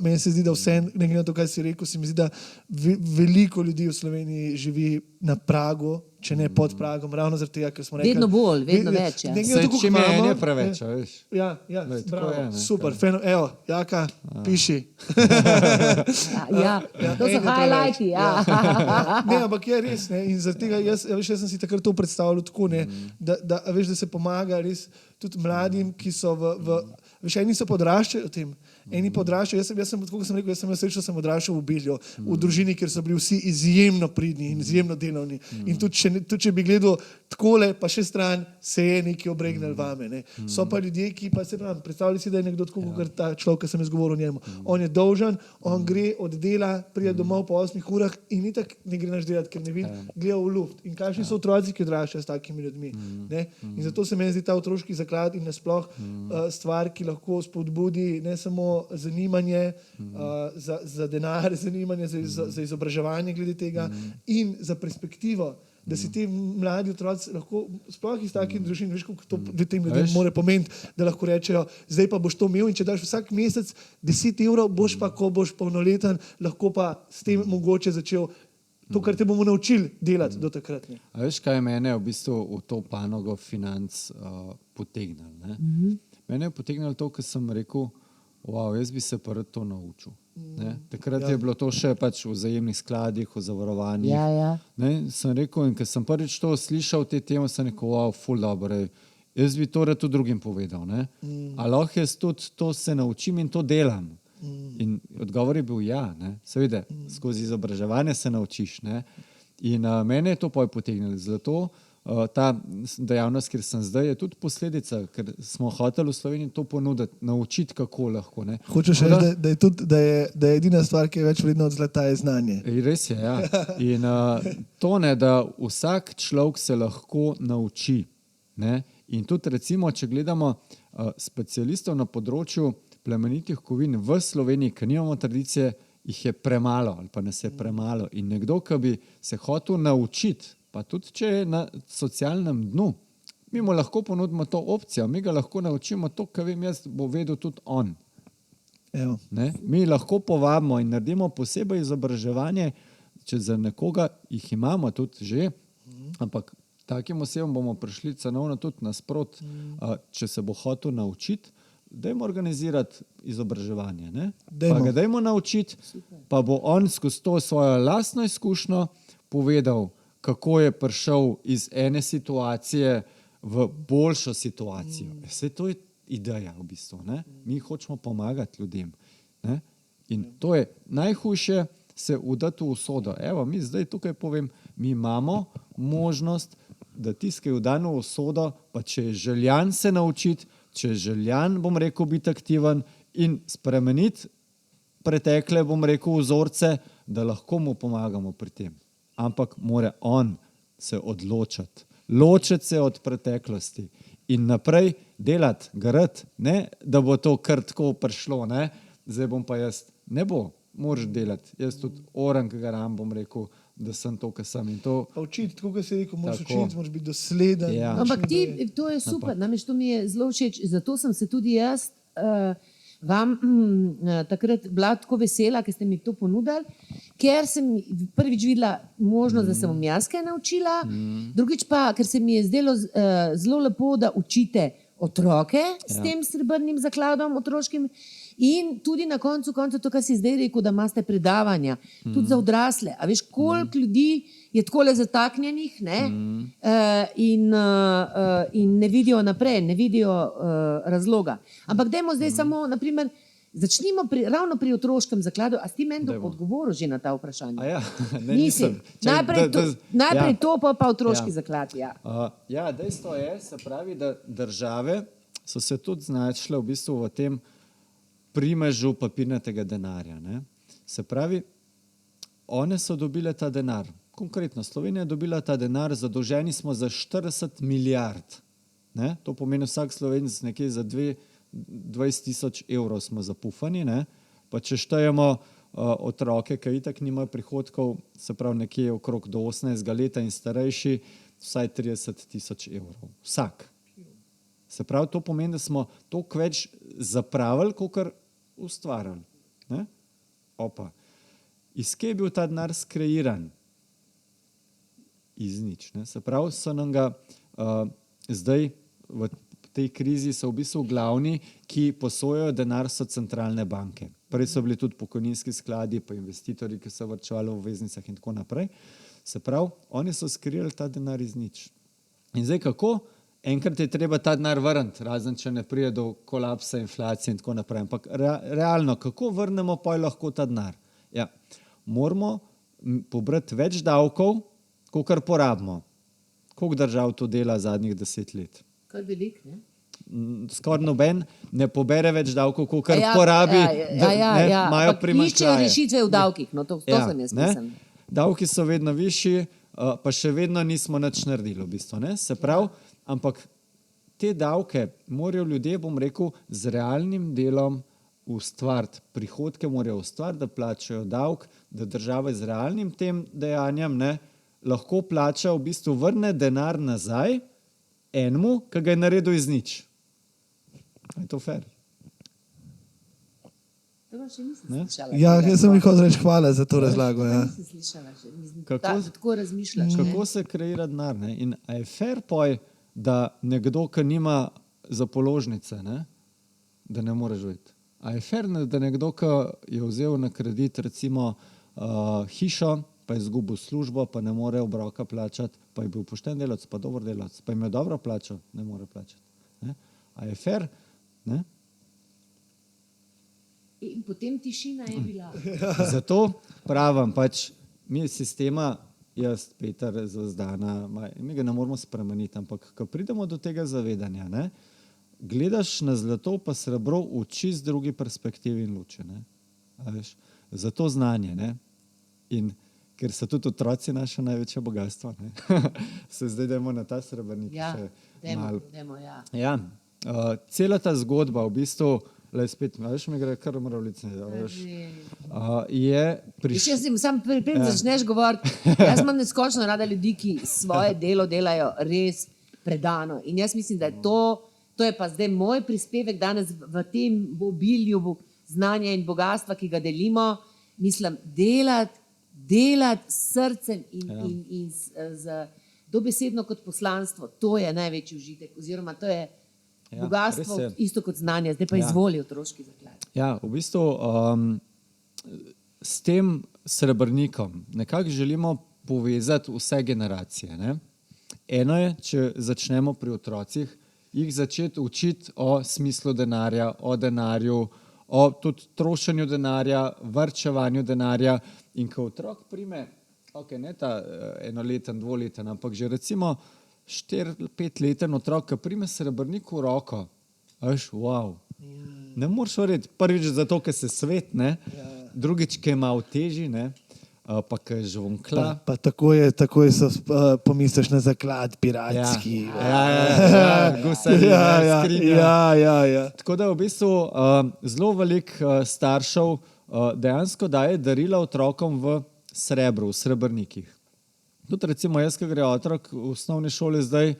Speaker 2: Meni se zdi, da vse, ne glede na to, kaj si rekel, se mi zdi, da veliko ljudi v Sloveniji živi na pragu, če ne pod pragom, ravno zaradi tega, ker smo rekli...
Speaker 1: Vedno bolj, vedno več. Ja.
Speaker 3: Čim je ene preveč, veš.
Speaker 2: Ja, bravo, super, evo, Jaka, piši.
Speaker 1: Ja, to so highlighti, ja.
Speaker 2: Ne, ampak je res, ne, in zaradi tega jaz sem si takrat to predstavljal tako, ne, da se pomaga res tudi mladim, ki so veš, eni so podraščali o tem, eni podraščajo, jaz sem, tako sem rekel, jaz sem srečo, sem odraščal v Bilju, v družini, kjer so bili vsi izjemno pridni in izjemno delovni. In tudi če bi gledal takole, pa še stran, se je nekaj obregnil vame. Ne. So pa ljudje, ki pa se pravim, predstavljali si, da je nekdo tako, kot ta človek, ki sem jaz govoril o njemu. On je dolžan, on gre od dela, pride domov po 8 urah in itak ne gre naš delati, ker ne vidi, gleda v luft. In kakšni so otroci, ki odraščajo s takimi ljudmi. Ne. In zato se meni zdi ta otroški zaklad in nasploh stvar, ki lahko spodbudi ne samo zanimanje za denar, zanimanje za izobraževanje glede tega in za perspektivo, da si ti mladi otroci lahko, sploh iz takih družin, veš, kako to tem ljudem mora pomeniti, da lahko rečejo, zdaj pa boš to imel in če daš vsak mesec 10 evrov, boš pa, ko boš polnoleten, lahko pa s tem mogoče začel to, kar te bomo naučili delati do takrat. Ne.
Speaker 3: A veš, kaj je mene v bistvu v to panogo financ potegnilo? Ne? Mene je potegnilo to, ker sem rekel, wow, jaz bi se prvi to naučil. Ne? Takrat je bilo to še pač v vzajemnih skladih, v zavarovanjih. Ne? Sem rekel, in ker sem prvič to slišal, te teme, sem rekel, wow, ful dobro, jaz bi to tudi drugim povedal. Ne? A lahko jaz tudi to se naučim in to delam. In odgovor je bil ja, ne? Seveda, skozi izobraževanje se naučiš. Ne? In mene je to potegnilo. Zato ta dejavnost, kjer sem zdaj, je tudi posledica, ker smo hoteli v Sloveniji to ponuditi, naučiti, kako lahko. Ne?
Speaker 2: Hočeš reči, da je edina stvar, ki je več vredna od zlata, je znanje.
Speaker 3: Res je, ja. In to ne, da vsak človek se lahko nauči. Ne? In tudi recimo, če gledamo specialistov na področju plemenitih kovin v Sloveniji, ki nimamo tradicije, jih je premalo ali pa nas je premalo. In nekdo, ki bi se hotel naučiti, pa tudi če je na socialnem dnu, mi mu lahko ponudimo to opcijo, mi ga lahko naučimo to, kar vem jaz, bo vedel tudi on. Ne? Mi lahko povabimo in naredimo posebej izobraževanje, če za nekoga jih imamo tudi že, ampak takim osebam bomo prišli cenovno tudi nasprot, če se bo hotel naučiti, dajmo organizirati izobraževanje. Ne? Pa ga dajmo naučiti, pa bo on skozi to svojo lastno izkušnjo povedal, kako je prišel iz ene situacije v boljšo situacijo. Vse to je ideja v bistvu. Ne? Mi hočemo pomagati ljudem. Ne? In to je najhujše se udati v usodo. Evo, mi zdaj tukaj povem, mi imamo možnost, da tisti, ki je v dano usodo, pa če je željan se naučiti, če je željan, bom rekel, biti aktiven in spremeniti pretekle, bom rekel, vzorce, da lahko mu pomagamo pri tem. Ampak mora on se odločiti, ločiti se od preteklosti in naprej delati, garati, ne, da bo to kar tako prišlo, ne, zdaj bom pa jaz, ne bo, moraš delati, jaz tudi oran, ki ga ram, bom rekel, da sem to, kar sem in to.
Speaker 2: Pa učiti, tako kot si rekel, moraš
Speaker 3: Tako.
Speaker 2: učiti, moraš biti dosleden.
Speaker 3: Ja.
Speaker 1: Ampak to je super, namreč to mi je zelo všeč, zato sem se tudi jaz vam takrat bila tako vesela, ker ste mi to ponudili, ker sem prvič videla možnost, da se bom jaz kaj naučila, drugič pa, ker se mi je zdelo zelo lepo, da učite otroke s tem srebrnim zakladom otroškim in tudi na koncu to, kar si zdaj rekel, da imate predavanja, tudi za odrasle. A veš, koliko ljudi je takole zataknjenih, ne? In ne vidijo naprej, ne vidijo razloga. Ampak dajmo zdaj samo, naprimer, začnimo ravno pri otroškem zakladu. A si ti meni odgovoril že na ta vprašanja?
Speaker 3: A ja, ne,
Speaker 1: Nisi.
Speaker 3: nisem. Čakaj,
Speaker 1: Najprej
Speaker 3: ja.
Speaker 1: to, pa otroški zaklad. Ja.
Speaker 3: Ja, dejstvo je, se pravi, da države so se tudi znašle v bistvu v tem primežu papirnatega denarja. Ne? Se pravi, one so dobile ta denar. Konkretno, Slovenija je dobila ta denar, zadolženi smo za 40 milijard. Ne? To pomeni vsak Slovenec nekje za 20 000 evrov smo zapufani. Ne? Pa če štejemo otroke, ki itak nimajo prihodkov, se pravi nekje okrog do 18 leta in starejši, vsaj 30 000 evrov. Vsak. Se pravi, to pomeni, da smo toliko več zapravili, kolikor ustvarili. Ne? Opa. Iz kje je bil ta denar skreiran? Iz nič. Ne? Se pravi, so nam ga zdaj v tej krizi so v bistvu glavni, ki posojajo denar, so centralne banke. Prej so bili tudi pokojninski skladi, pa investitorji, ki so varčevali v obveznicah in tako naprej. Se pravi, oni so skrirali ta denar iz nič. In zdaj kako? Enkrat je treba ta denar vrniti, razen če ne pride do kolapsa, inflacije in tako naprej. Ampak realno, kako vrnemo pa lahko ta denar? Ja, moramo pobrati več davkov, kolikor porabimo. Koliko držav to dela zadnjih 10 let?
Speaker 1: Kar velik, ne?
Speaker 3: Skoraj noben ne pobere več davkov, kolikor porabi, imajo primanjkljaje.
Speaker 1: Iščejo rešitve v davkih, no to sem jaz mislim.
Speaker 3: Davki so vedno višji, pa še vedno nismo nič naredili v bistvu. Ne? Se pravi, ampak te davke morajo ljudje, bom rekel, z realnim delom ustvariti. Prihodke morajo ustvariti, da plačajo davek, da država z realnim tem dejanjem lahko plača, v bistvu vrne denar nazaj enemu, ki ga je naredil iz nič. Je to fair?
Speaker 1: To še nisem slišala.
Speaker 2: Ja, jaz sem jih hotel reči hvala za to razlago. Ja.
Speaker 1: Nisem slišala še. Tako razmišljaš.
Speaker 3: Kako se kreira denar? Ne? In a je fair poj, da nekdo, ki nima za položnice, ne? Da ne more živeti? A je fair, da nekdo, ki je vzel na kredit recimo hišo, pa je izgubil službo, pa ne more obroka plačati, pa je bil pošten delavec, pa dober delavec, pa jim je dobro plačal, ne more plačati. Ne? A je fair? Ne?
Speaker 1: In potem tišina je bila.
Speaker 3: Zato pravim, pač mi sistema, jaz, Peter, Zazdana, mi ga ne moramo spremeniti, ampak ko pridemo do tega zavedanja, ne, gledaš na zlato pa srebro v čist drugi perspektivi in luči. Ne? A veš, zato znanje. Ne? In ker so tudi otroci naše največje bogatstvo. Ne? Se zdaj dajmo na ta srebrnik še malo. Ja, cela ta zgodba v bistvu, spet, veš, mi gre kar mravljice, je prišla.
Speaker 1: Jaz sam preden začneš govoriti, jaz imam neskočno rada ljudi, ki svoje delo delajo res predano. In jaz mislim, da je to je pa zdaj moj prispevek danes v tem obilju znanja in bogatstva, ki ga delimo, mislim, delati s srcem in dobesedno kot poslanstvo, to je največji užitek, oziroma to je bogatstvo, isto kot znanje, zdaj pa izvoli otroški zaklad. Ja,
Speaker 3: v bistvu s tem srebrnikom nekako želimo povezati vse generacije. Ne? Eno je, če začnemo pri otrocih, jih začeti učiti o smislu denarja, o denarju, o tudi trošenju denarja, varčevanju denarja. In ko otrok prime, ne ta enoleten, dvoleten, ampak že recimo 4-5-leten otrok, ki prime srebrnik v roko, veš, wow. Ne moreš verjeti, prvič zato, ker se svet, ne, drugič, ker je malo težji, ne, pa ker je žvonkla.
Speaker 2: Pa takoj pomisliš na zaklad piratski.
Speaker 3: Gusarji,
Speaker 2: Ja.
Speaker 3: Tako da v bistvu zelo veliko staršev dejansko daje darila otrokom v srebru, v srebrnikih. Tudi recimo jaz, ki gre otrok v osnovni šoli zdaj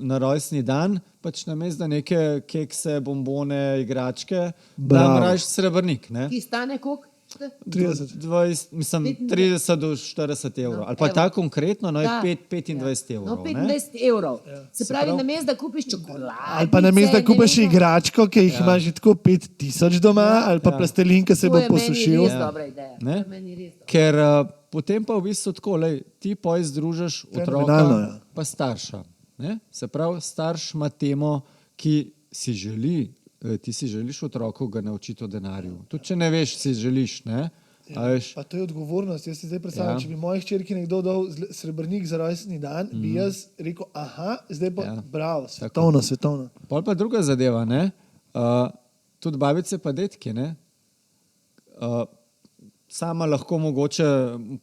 Speaker 3: na rojstni dan, pač namesto neke kekse, bombone, igračke, dam raje srebrnik. Ne?
Speaker 1: Ki stane koliko?
Speaker 2: 30.
Speaker 3: 30 do 40 evrov. Ali pa ta konkretno, no je 25 evrov.
Speaker 1: No, 25 evrov. Se pravi, namesto da kupiš čokoladice.
Speaker 2: Ali pa namesto da kupiš igračko, ki jih imaš že tako 5000 doma, ali pa plastelin, ki se bo posušil.
Speaker 1: To je meni res dobra ideja.
Speaker 3: Ker potem pa v bistvu tako, ti združiš otroka pa starša. Ne? Se pravi, starš ima temo, ki si želi, ti si želiš otroku ga naučiti o denarju. Tudi če ne veš, si želiš, ne?
Speaker 2: Pa to je odgovornost. Jaz si zdaj predstavljam, če bi moji hčerki nekdo dal srebrnik za rojstni dan, bi jaz rekel, zdaj pa bravo, svetovno.
Speaker 3: Pol pa druga zadeva, ne? Tudi babice pa detki, ne? Sama lahko mogoče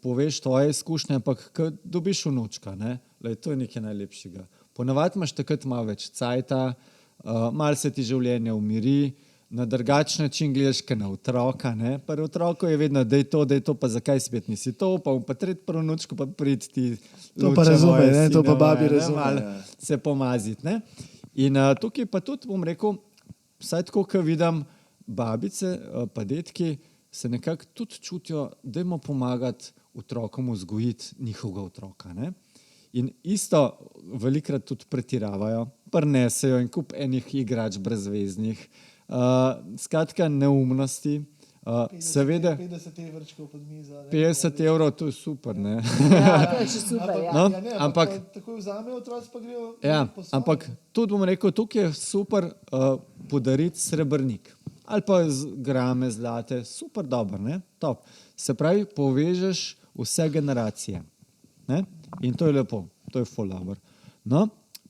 Speaker 3: poveš tvoje izkušnje, ampak ko dobiš vnučka, ne? To je nekaj najlepšega. Ponavadi imaš takrat malo več cajta, malo se ti življenje umiri, na drugačen način gledaš na otroka. Pri otroku je vedno, da je to, pa zakaj spet nisi to, pa pa tretji pravnučko, pa prid ti.
Speaker 2: To pa razume, to pa babi razume.
Speaker 3: Se pomaziti. Ne? In tukaj pa tudi, bom rekel, vsaj tako, ko vidim, babice pa detki se nekako tudi čutijo, da jim pomagati otrokom vzgojiti njihovega otroka. Ne? In isto velikrat tudi pretiravajo, prinesejo en kup enih igrač brezveznih, skratka neumnosti.
Speaker 2: 50 evrčkov pod mizo.
Speaker 3: 50 evrov, to je super, ne?
Speaker 1: Ja, to je še super, ja.
Speaker 3: No,
Speaker 2: ampak takoj vzamejo otroci, pa grejo po svoje.
Speaker 3: Ampak tudi bom rekel, tukaj je super podariti srebrnik. Ali pa grame zlate, super dobro, ne? Top. Se pravi, povežeš vse generacije. Ne? In to je lepo, to je ful dobro. No,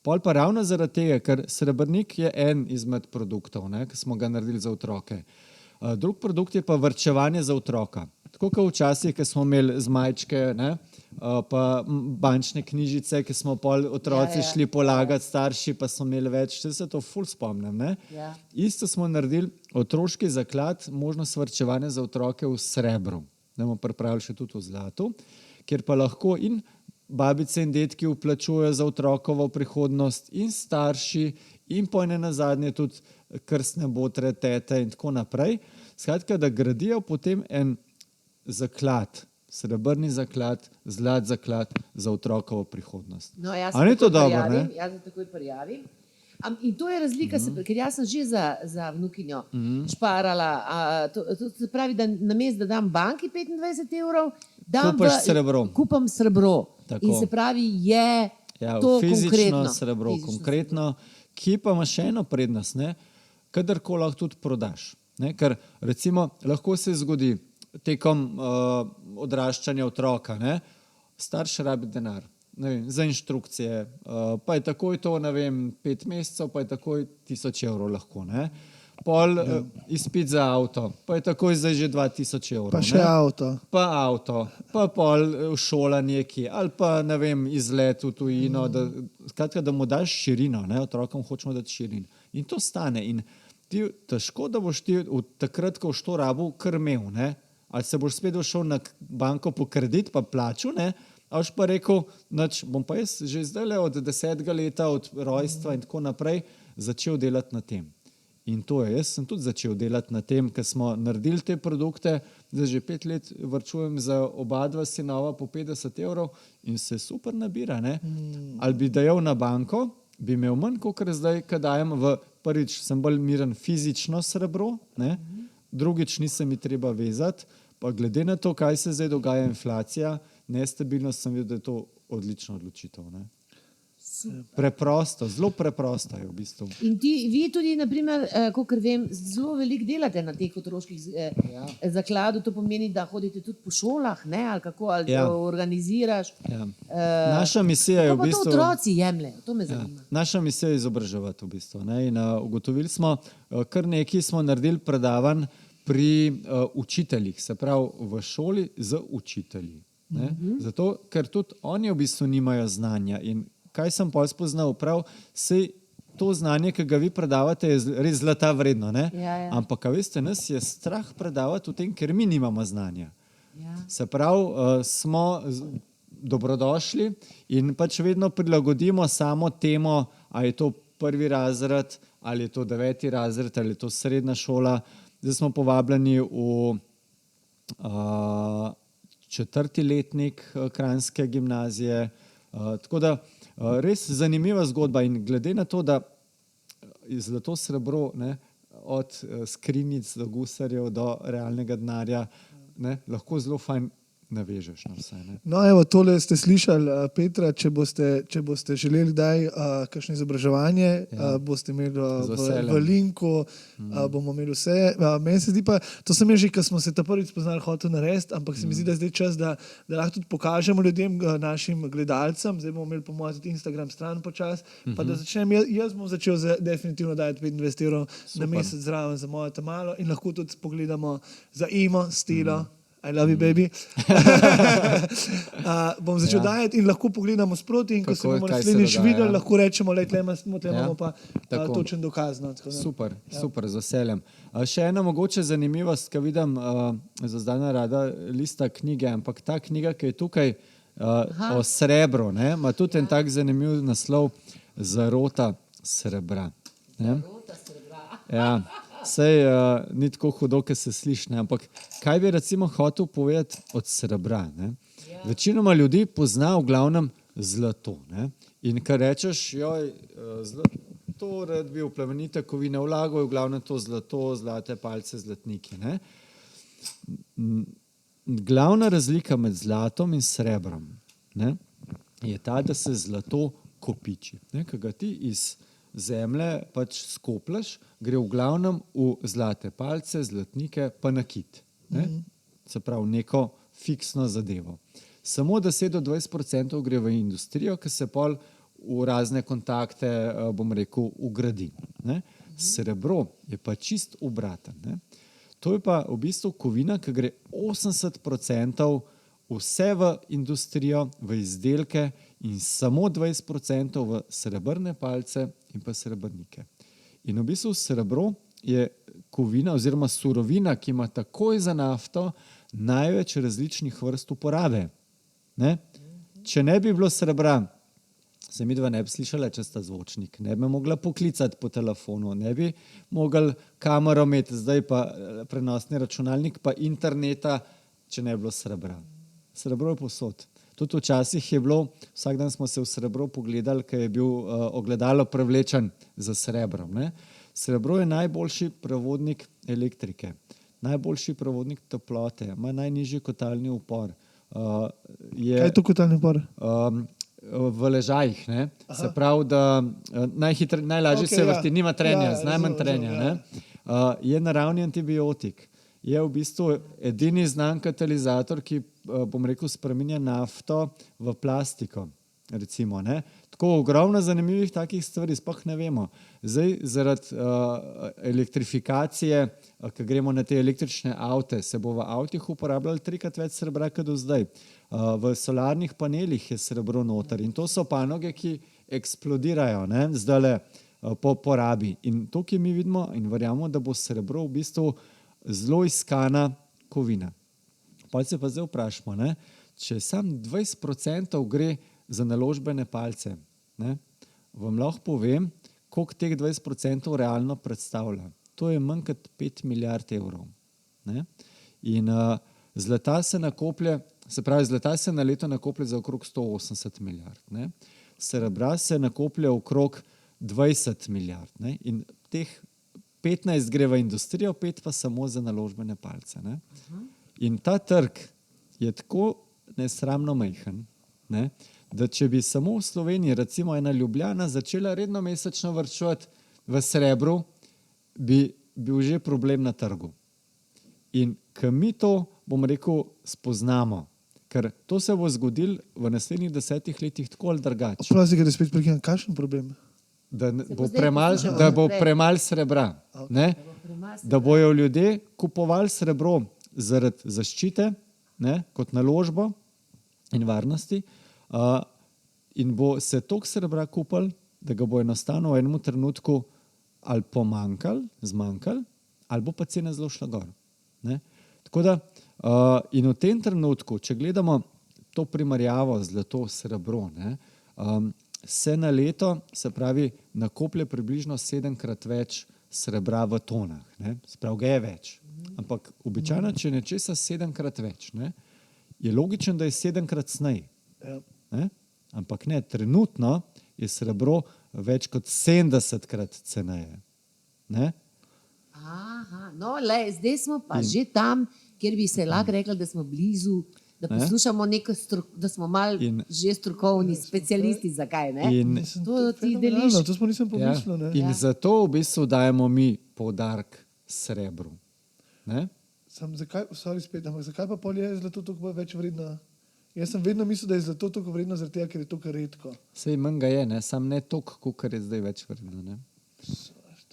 Speaker 3: pol pa ravno zaradi tega, ker srebrnik je en izmed produktov, ne, ki smo ga naredili za otroke. Drug produkt je pa varčevanje za otroka. Tako kot včasih, ko smo imeli zmajčke, ne, pa bančne knjižice, ki smo pol otroci šli polagati, starši pa smo imeli več, se to ful spomnim. Ne. Isto smo naredili otroški zaklad, možnost varčevanja za otroke v srebru. Da bomo pripravili še tudi v zlatu, kjer pa lahko in babice in detki vplačujejo za otrokovo prihodnost in starši in pojne nazadnje tudi krstne botre, tete in tako naprej. Skratka, da gradijo potem en zaklad, srebrni zaklad, zlat zaklad za otrokovo prihodnost.
Speaker 1: No, jaz
Speaker 3: se
Speaker 1: takoj prijavim. In to je razlika, ker jaz sem že za vnukinjo šparala. To se pravi, da namesto da dam banki 25 evrov, kupam srebro.
Speaker 3: Tako.
Speaker 1: In se pravi, je to
Speaker 3: fizično srebro, konkretno, ki pa ima še eno prednost, ne? Kadarkoli lahko tudi prodaš. Ne? Ker recimo lahko se zgodi tekom odraščanja otroka, ne? Starš rabi denar. Ne vem, za inštrukcije, pa je takoj to, 5 mesecev, pa je takoj 1000 evrov lahko, ne? Pol izpit za avto, pa je takoj zdaj že 2000 evrov.
Speaker 2: Pa še avto.
Speaker 3: Pa pol šola neki, ali pa, izlet v tujino, skratka, da mu daš širino, ne? Otrokom hočemo dati širino. In to stane. In ti, težko, da boš ti takrat, ko boš to rabil, krmel, ne? Ali se boš spet šel na banko po kredit, pa plaču, ne? A boš pa rekel, bom pa jaz že zdaj od 10. leta, od rojstva in tako naprej, začel delati na tem. In to je, jaz sem tudi začel delati na tem, ker smo naredili te produkte, zdaj že 5 let varčujem za oba dva sinova po 50 evrov in se super nabira, ne? Ali bi dajal na banko, bi imel manj, kot zdaj, kad dajem prvič, sem bolj miren fizično srebro, ne? Drugič nisem mi treba vezati, pa glede na to, kaj se zdaj dogaja, inflacija, nestabilnost, sem videl, da je to odlična odločitev. Ne? Preprosto, zelo preprosto je v bistvu.
Speaker 1: In vi tudi, naprimer, kolikor vem, zelo veliko delate na teh otroških zakladov, to pomeni, da hodite tudi po šolah, ne, ali kako, ali to organiziraš.
Speaker 3: Ja. Naša misija je v bistvu...
Speaker 1: Kako to otroci jemljejo, to me zanima.
Speaker 3: Naša misija je izobraževati v bistvu. Ne? In ugotovili smo, kar nekaj smo naredili predavanj pri učiteljih, se pravi v šoli z učitelji. Ne? Zato, ker tudi oni v bistvu nimajo znanja. In kaj sem pol spoznal, prav sej to znanje, ki ga vi predavate, je res zlata vredno. Ne?
Speaker 1: Ja.
Speaker 3: Ampak, a veste, nas je strah predavati v tem, ker mi nimamo znanja.
Speaker 1: Ja.
Speaker 3: Se pravi, smo dobrodošli in pač vedno prilagodimo samo temo, ali je to 1. razred, ali je to 9. razred, ali je to srednja šola. Zdaj smo povabljeni v 4. letnik kranjske gimnazije. Tako da res zanimiva zgodba in glede na to, da je zlato srebro, ne, od skrinjic do gusarjev do realnega denarja, ne, lahko zelo fajn navežeš na vse. Ne.
Speaker 2: No, evo, tole ste slišali, Petra, če boste želeli kdaj kakšno izobraževanje, boste imeli v linku, bomo imeli vse. Meni se zdi pa, to sem že, ko smo se ta prvič spoznali, hotel narediti, ampak se mi zdi, da je zdaj čas, da lahko tudi pokažemo ljudem, našim gledalcem, zdaj bomo imeli po mojem tudi Instagram stran počas, pa da začnem, jaz bom začel definitivno dajati 25 € na mesec zraven za mojo tamalo in lahko tudi pogledamo za Imo, Stilo, I love you, baby. Bom začel dajati in lahko pogledamo sproti in ko se bomo naslednjič videli, lahko rečemo, tle imamo pa točen dokaz. No,
Speaker 3: super, super, z veseljem. Še ena mogoče zanimivost, ki vidim za zdaj rada lista knjige, ampak ta knjiga, ki je tukaj o srebru, ima tudi en tak zanimiv naslov Zarota srebra.
Speaker 1: Zarota srebra.
Speaker 3: Ja. Sej ni tako hudo, ki se sliši, ampak kaj bi recimo hotel povedati od srebra? Ne? Večinoma ljudi pozna v glavnem zlato. Ne? In kar rečeš, joj, zlato, rad bi v plemenite kovine vlagal, v glavnem to zlato, zlate palce, zlatniki. Ne? Glavna razlika med zlatom in srebrom, ne, je ta, da se zlato kopiči. Ne? Ko ga ti iz zemlje pač skoplaš, gre v glavnem v zlate palce, zlatnike, pa nakit. Ne? Se pravi, neko fiksno zadevo. Samo 10-20% gre v industrijo, ki se pol v razne kontakte, bom rekel, ugradi. Ne? Srebro je pa čist obraten. Ne? To je pa v bistvu kovina, ki gre 80% vse v industrijo, v izdelke in samo 20% v srebrne palce in pa srebrnike. In v bistvu srebro je kovina oziroma surovina, ki ima takoj za nafto največ različnih vrst uporabe. Ne? Če ne bi bilo srebra, se midva ne bi slišala, če sta zvočnik, ne bi mogla poklicati po telefonu, ne bi mogli kamero imeti, zdaj pa prenosni računalnik, pa interneta, če ne bi bilo srebra. Srebro je povsod. Tudi včasih je bilo, vsak dan smo se v srebro pogledali, ker je bil ogledalo prevlečen za srebrom. Ne? Srebro je najboljši prevodnik elektrike, najboljši prevodnik toplote, ima najnižji kotalni upor.
Speaker 2: Kaj je to kotalni upor?
Speaker 3: V ležajih. Ne? Se pravi, da najlažje se vrti, nima trenja, najmanj trenja. Ne? Je naravni antibiotik. Je v bistvu edini znan katalizator, ki, bom rekel, spreminja nafto v plastiko. Recimo, ne? Tako ogromno zanimivih takih stvari, sploh ne vemo. Zdaj, zaradi elektrifikacije, ko gremo na te električne avte, se bo v avtih uporabljalo 3-krat več srebra, kot do zdaj. V solarnih panelih je srebro noter in to so panoge, ki eksplodirajo, ne? Zdajle po porabi. In tukaj mi vidimo in verjamemo, da bo srebro v bistvu zelo iskana kovina. Pa se pa zdaj vprašamo, ne? Če sam 20% gre za naložbene palce, ne? Vam lahko povem, koliko teh 20% realno predstavlja. To je manj kot 5 milijard evrov. Ne? In zlata se nakoplje, se pravi, zlata se na leto nakoplje za okrog 180 milijard. Ne? Srebra se nakoplje okrog 20 milijard. Ne? In teh 15 gre v industrijo, 5 pa samo za naložbene palce. Ne? In ta trg je tako nesramno majhen, ne? da če bi samo v Sloveniji, recimo ena Ljubljana, začela redno mesečno varčevati v srebru, bi bil že problem na trgu. In ko mi to, bom rekel, spoznamo, ker to se bo zgodilo v naslednjih 10 letih tako ali drugače,
Speaker 2: Prosim, da spet prekinem, kakšen problem?
Speaker 3: da
Speaker 1: poslušamo
Speaker 3: bo
Speaker 1: naprej.
Speaker 3: premalo srebra. Ne? Da bojo ljudje kupovali srebro zaradi zaščite, ne, kot naložbo in varnosti, in bo se toliko srebra kupili, da ga bo enostavno v enem trenutku ali zmanjkalo, ali bo pa cena zelo šla gor. Ne. Tako da, in v tem trenutku, če gledamo to primerjavo zlato, srebro, ne, se na leto, se pravi, nakoplje približno 7-krat več srebra v tonah. Ne. Sprav ga je več. Ampak običajno, če nečesa 7-krat več, ne, je logično, da je 7-krat cenej. Ne. Ampak ne, trenutno je srebro več kot 70-krat ceneje. Ne.
Speaker 1: Aha, no, zdaj smo pa že tam, kjer bi se lahko rekli, da smo blizu, da poslušamo da smo malo že strokovni specialisti. Zakaj, ne?
Speaker 3: In,
Speaker 1: To ti deliš.
Speaker 2: To smo nisem pomislil. Ne?
Speaker 3: in zato v bistvu dajemo mi poudarek srebru. Ne.
Speaker 2: Zakaj pa pol je zlato toliko več vredno? Jaz sem vedno mislil, da je zlato toliko vredno, zaradi tega, ker je toliko redko.
Speaker 3: Sej manj ga je, ne? Sam ne toliko, kot je zdaj več vredno. Ne.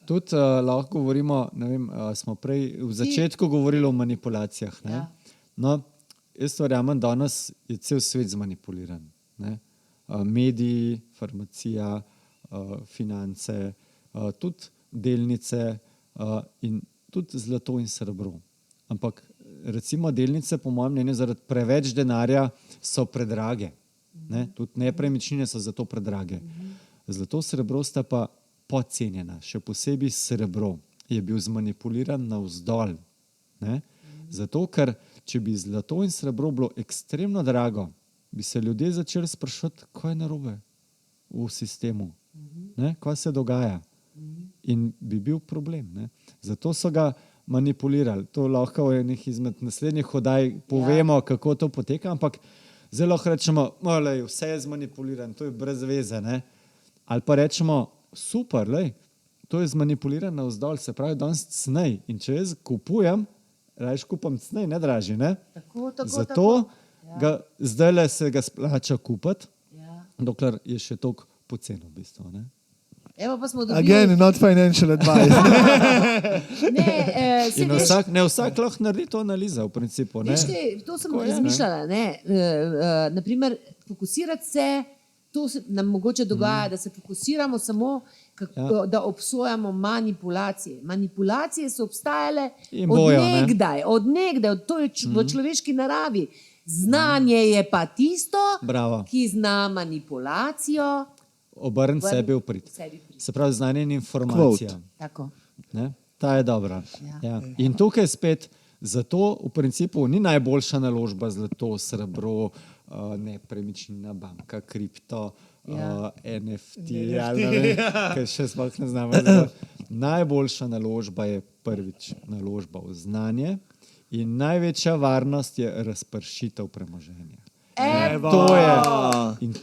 Speaker 3: Tudi lahko govorimo, ne vem, smo prej v začetku govorili o manipulacijah. Ne.
Speaker 1: Ja.
Speaker 3: No, jaz verjamem, danes je cel svet zmanipuliran. Ne. Mediji, farmacija, finance, tudi delnice in tudi zlato in srebro. Ampak recimo delnice, po mojem mnenju, zaradi preveč denarja so predrage. Ne? Tudi nepremičnine so zato predrage. Zlato, srebro sta pa podcenjena. Še posebej srebro je bil zmanipuliran navzdol. Ne? Zato, ker če bi zlato in srebro bilo ekstremno drago, bi se ljudje začeli spraševati, kaj je narobe v sistemu, ne? Kaj se dogaja. In bi bil problem. Ne? Zato so ga manipulirali. To lahko v enih izmed naslednjih oddaj povemo, kako to poteka, ampak zelo lahko rečemo, vse je zmanipulirano, to je brez veze. Ne? Ali pa rečemo, super, to je zmanipulirano navzdol, se pravi, danes cenej. In če jaz kupujem, rajš kupam cenej, ne dražji. Ne? Zato ga zdajle se ga splača kupiti, dokler je še toliko poceni v bistvu. Ne?
Speaker 1: Evo pa smo dobili...
Speaker 2: Again, not financial advice.
Speaker 3: Vsak lahko naredi to analizo v principu. Ne?
Speaker 1: Veš kaj, to sem razmišljala. Naprimer, fokusirati se, to se nam mogoče dogaja, da se fokusiramo samo, da obsojamo manipulacije. Manipulacije so obstajale od nekdaj, to je v človeški naravi. Znanje je pa tisto, ki zna manipulacijo
Speaker 3: obrniti sebi v prid. Se pravi, znanje in informacija.
Speaker 1: Tako.
Speaker 3: Ne? Ta je dobra. Ja. In tukaj spet, zato v principu ni najboljša naložba zlato, srebro, nepremičnina, banka, kripto, NFT, ali ne vem, kaj še sploh ne znamo. Najboljša naložba je prvič naložba v znanje in največja varnost je razpršitev premoženja.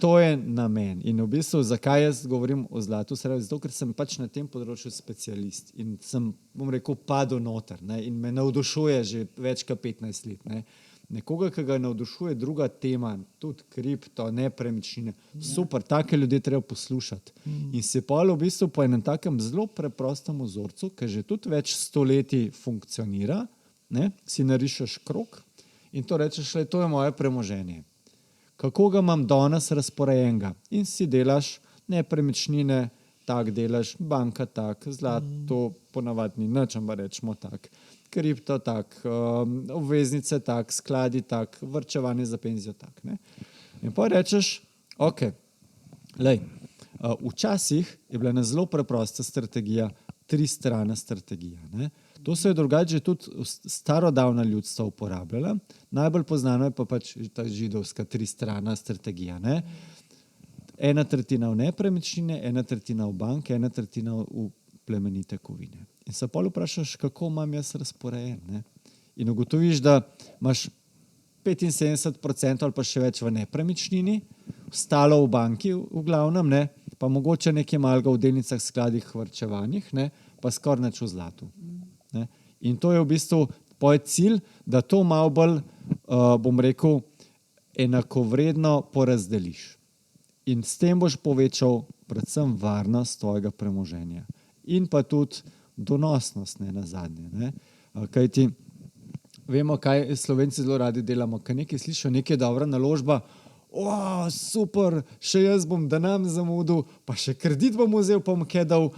Speaker 3: To je namen. In v bistvu, zakaj jaz govorim o zlatu, zato ker sem pač na tem področju specialist in sem, bom rekel, padel noter, ne, in me navdušuje že več kot 15 let. Ne. Nekoga, ki ga navdušuje druga tema, tudi kripto, nepremičnine, super, take ljudi treba poslušati. In se pa v bistvu po enem takem zelo preprostem vzorcu, ki že tudi več stoletij funkcionira, ne, si narišeš krog in to rečeš, to je moje premoženje. Kako ga imam danes razporejenega? In si delaš nepremičnine, tak delaš, banka tak, zlato ponavadi ni nič, ampak rečemo tak, kripto tak, obveznice tak, skladi tak, vrčevanje za penzijo tak. Ne? In pa rečeš, včasih je bila ena zelo preprosta strategija, 3-strana strategija. Ne? To se je drugače tudi starodavna ljudstva uporabljala. Najbolj poznano je pa pač ta židovska 3-strana strategija. Ne? 1/3 v nepremičnine, 1/3 v banke, 1/3 v plemenite kovine. In se pol vprašaš, kako imam jaz razporejen. Ne? In ugotoviš, da imaš 75% ali pa še več v nepremičnini, stalo v banki v glavnem, ne, pa mogoče nekaj malega v delnicah, skladih, varčevanjih, ne, pa skoraj nič v zlatu. Ne. In to je v bistvu tvoj cilj, da to malo bolj, bom rekel, enakovredno porazdeliš. In s tem boš povečal predvsem varnost tvojega premoženja. In pa tudi donosnost, ne, na zadnje. Ne. Kajti vemo, kaj Slovenci zelo radi delamo. Kaj nekaj slišijo, nekaj dobra naložba, super, še jaz bom denar zamudil, pa še kredit bom vzel, pa bom kaj dal,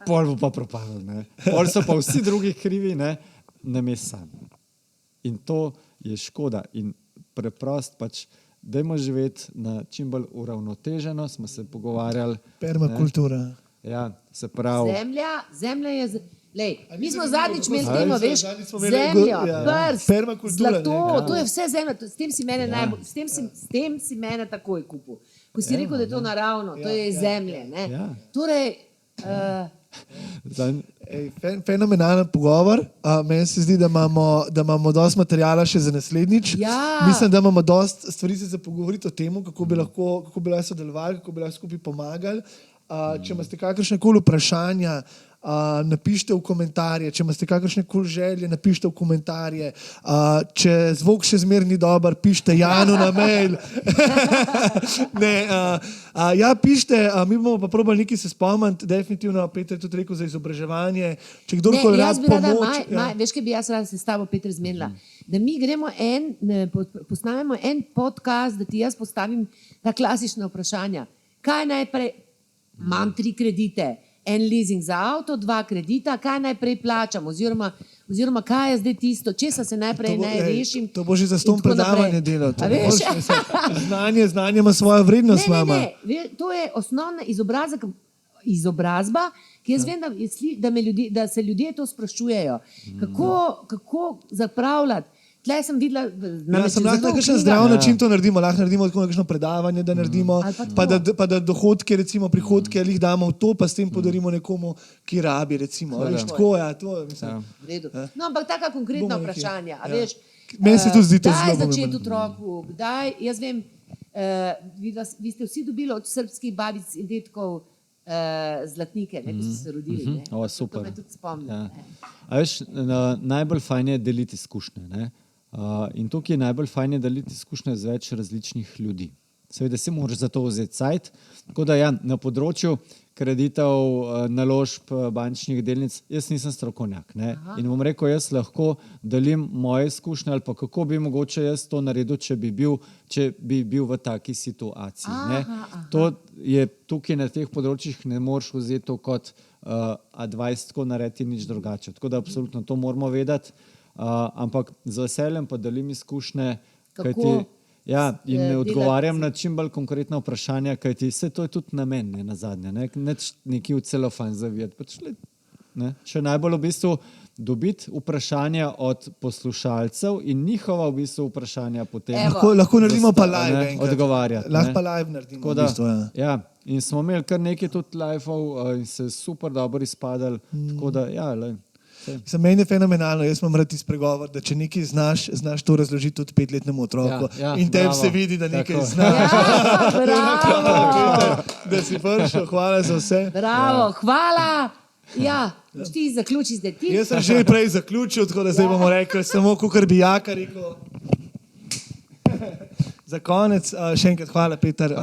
Speaker 3: pol bo pa propadel. Ne. Pol so pa vsi drugi krivi, ne, namesto sam. In to je škoda. In preprost pač, dajmo živeti na čim bolj uravnoteženo, smo se pogovarjali.
Speaker 2: Permakultura.
Speaker 3: Ja, se pravi.
Speaker 1: Zemlja je... Lej, mi smo zadnjič imeli temo, veš, zemljo, prst, zlato, to je vse zemlja, s tem si mene najbolj, s tem si mene takoj kupil. Ko si rekel, da je to naravno, to je zemlje, ne. Torej...
Speaker 2: Fenomenalen pogovor. Meni se zdi, da imamo dosti materijala še za naslednjič. Mislim, da imamo dosti stvari za pogovoriti o tem, kako bi lahko sodelovali, kako bi lahko skupaj pomagali. Če imate kakršnekoli vprašanja, napišite v komentarje, če imate kakršnekoli želje, napišite v komentarje. Če zvok še zmeraj ni dober, pišite Janu na mail. Ja, pišite, mi bomo pa probali nekaj se spomniti, definitivno, Peter je tudi rekel za izobraževanje. Če kdorkoli rad pomoč...
Speaker 1: Veš, kaj bi jaz rada se s tabo, Peter, zmenila? Da mi gremo posnamemo en podcast, da ti jaz postavim ta klasična vprašanja. Kaj najprej? Imam 3 kredite, en leasing za avto, 2 kredita, kaj najprej plačam, oziroma kaj je zdaj tisto, česa se najprej naj rešim.
Speaker 2: To bo že za ston predavanje delati. Znanje ima svojo vrednost, mama.
Speaker 1: Ne, to je osnovna izobrazba, ki jaz vem, da se ljudje to sprašujejo. Kako zapravljati? Tlej sem videla...
Speaker 2: Sem lahko na kakšen zdrav način to naredimo, lahko naredimo tako nekakšno predavanje, da naredimo, pa da dohodke, recimo prihodke, ali jih damo v to, pa s tem podarimo nekomu, ki rabi, recimo. Tako, ja, to mislim.
Speaker 1: No, ampak taka konkretna vprašanja, a veš,
Speaker 2: meni se tudi zdi to zelo
Speaker 1: kdaj začeti otroku, kdaj, jaz vem, vi ste vsi dobili od srbskih babic in detkov zlatnike, ko so se rodili.
Speaker 3: Super.
Speaker 1: To me tudi spomnim.
Speaker 3: A veš, najbolj fajn je deliti izkušnje, ne? In tukaj je najbolj fajn je deliti izkušnje z več različnih ljudi. Seveda si moraš za to vzeti cajt. Tako da ja, na področju kreditov, naložb, bančnih delnic, jaz nisem strokovnjak. Ne? In bom rekel, jaz lahko delim moje izkušnje ali pa kako bi mogoče jaz to naredil, če bi bil v taki situaciji. Ne? To je tukaj na teh področjih ne moreš vzeti to kot advice, tako narediti nič drugače. Tako da absolutno to moramo vedeti. Ampak z veseljem pa delim izkušnje, kajti, ja, in ne odgovarjam na čim bolj konkretna vprašanja, kajti vse to je tudi namen, ne, na zadnje. Nekaj v celofan zavijati. Še najbolj v bistvu dobiti vprašanja od poslušalcev in njihova v bistvu vprašanja potem
Speaker 2: lahko naredimo pa live
Speaker 3: odgovarjati.
Speaker 2: Lahko pa live naredimo v bistvu,
Speaker 3: ja. In smo imeli kar nekaj tudi live-ov in se super dobro izpadali, tako da ja,
Speaker 2: Za meni je fenomenalno, jaz imam rad izpregovor, da če nekaj znaš to razložiti tudi 5-letnemu otroku in tebi se vidi, da nekaj znaš. Da si prišel, hvala za vse.
Speaker 1: Bravo, hvala. Ja, ti zaključi zdaj ti.
Speaker 2: Jaz sem že prej zaključil, tako da zdaj bomo rekli samo, kakor bi Jaka rekel. Za konec, še enkrat hvala, Peter.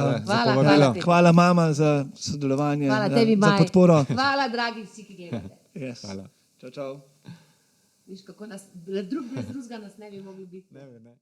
Speaker 2: Hvala, mama, za sodelovanje, za podporo.
Speaker 1: Hvala, dragi vsi, ki gledate.
Speaker 3: Hvala.
Speaker 2: Čau, čau.
Speaker 1: Viš, kako nas, drug brez drugega nas ne bi mogli biti.
Speaker 3: Ne.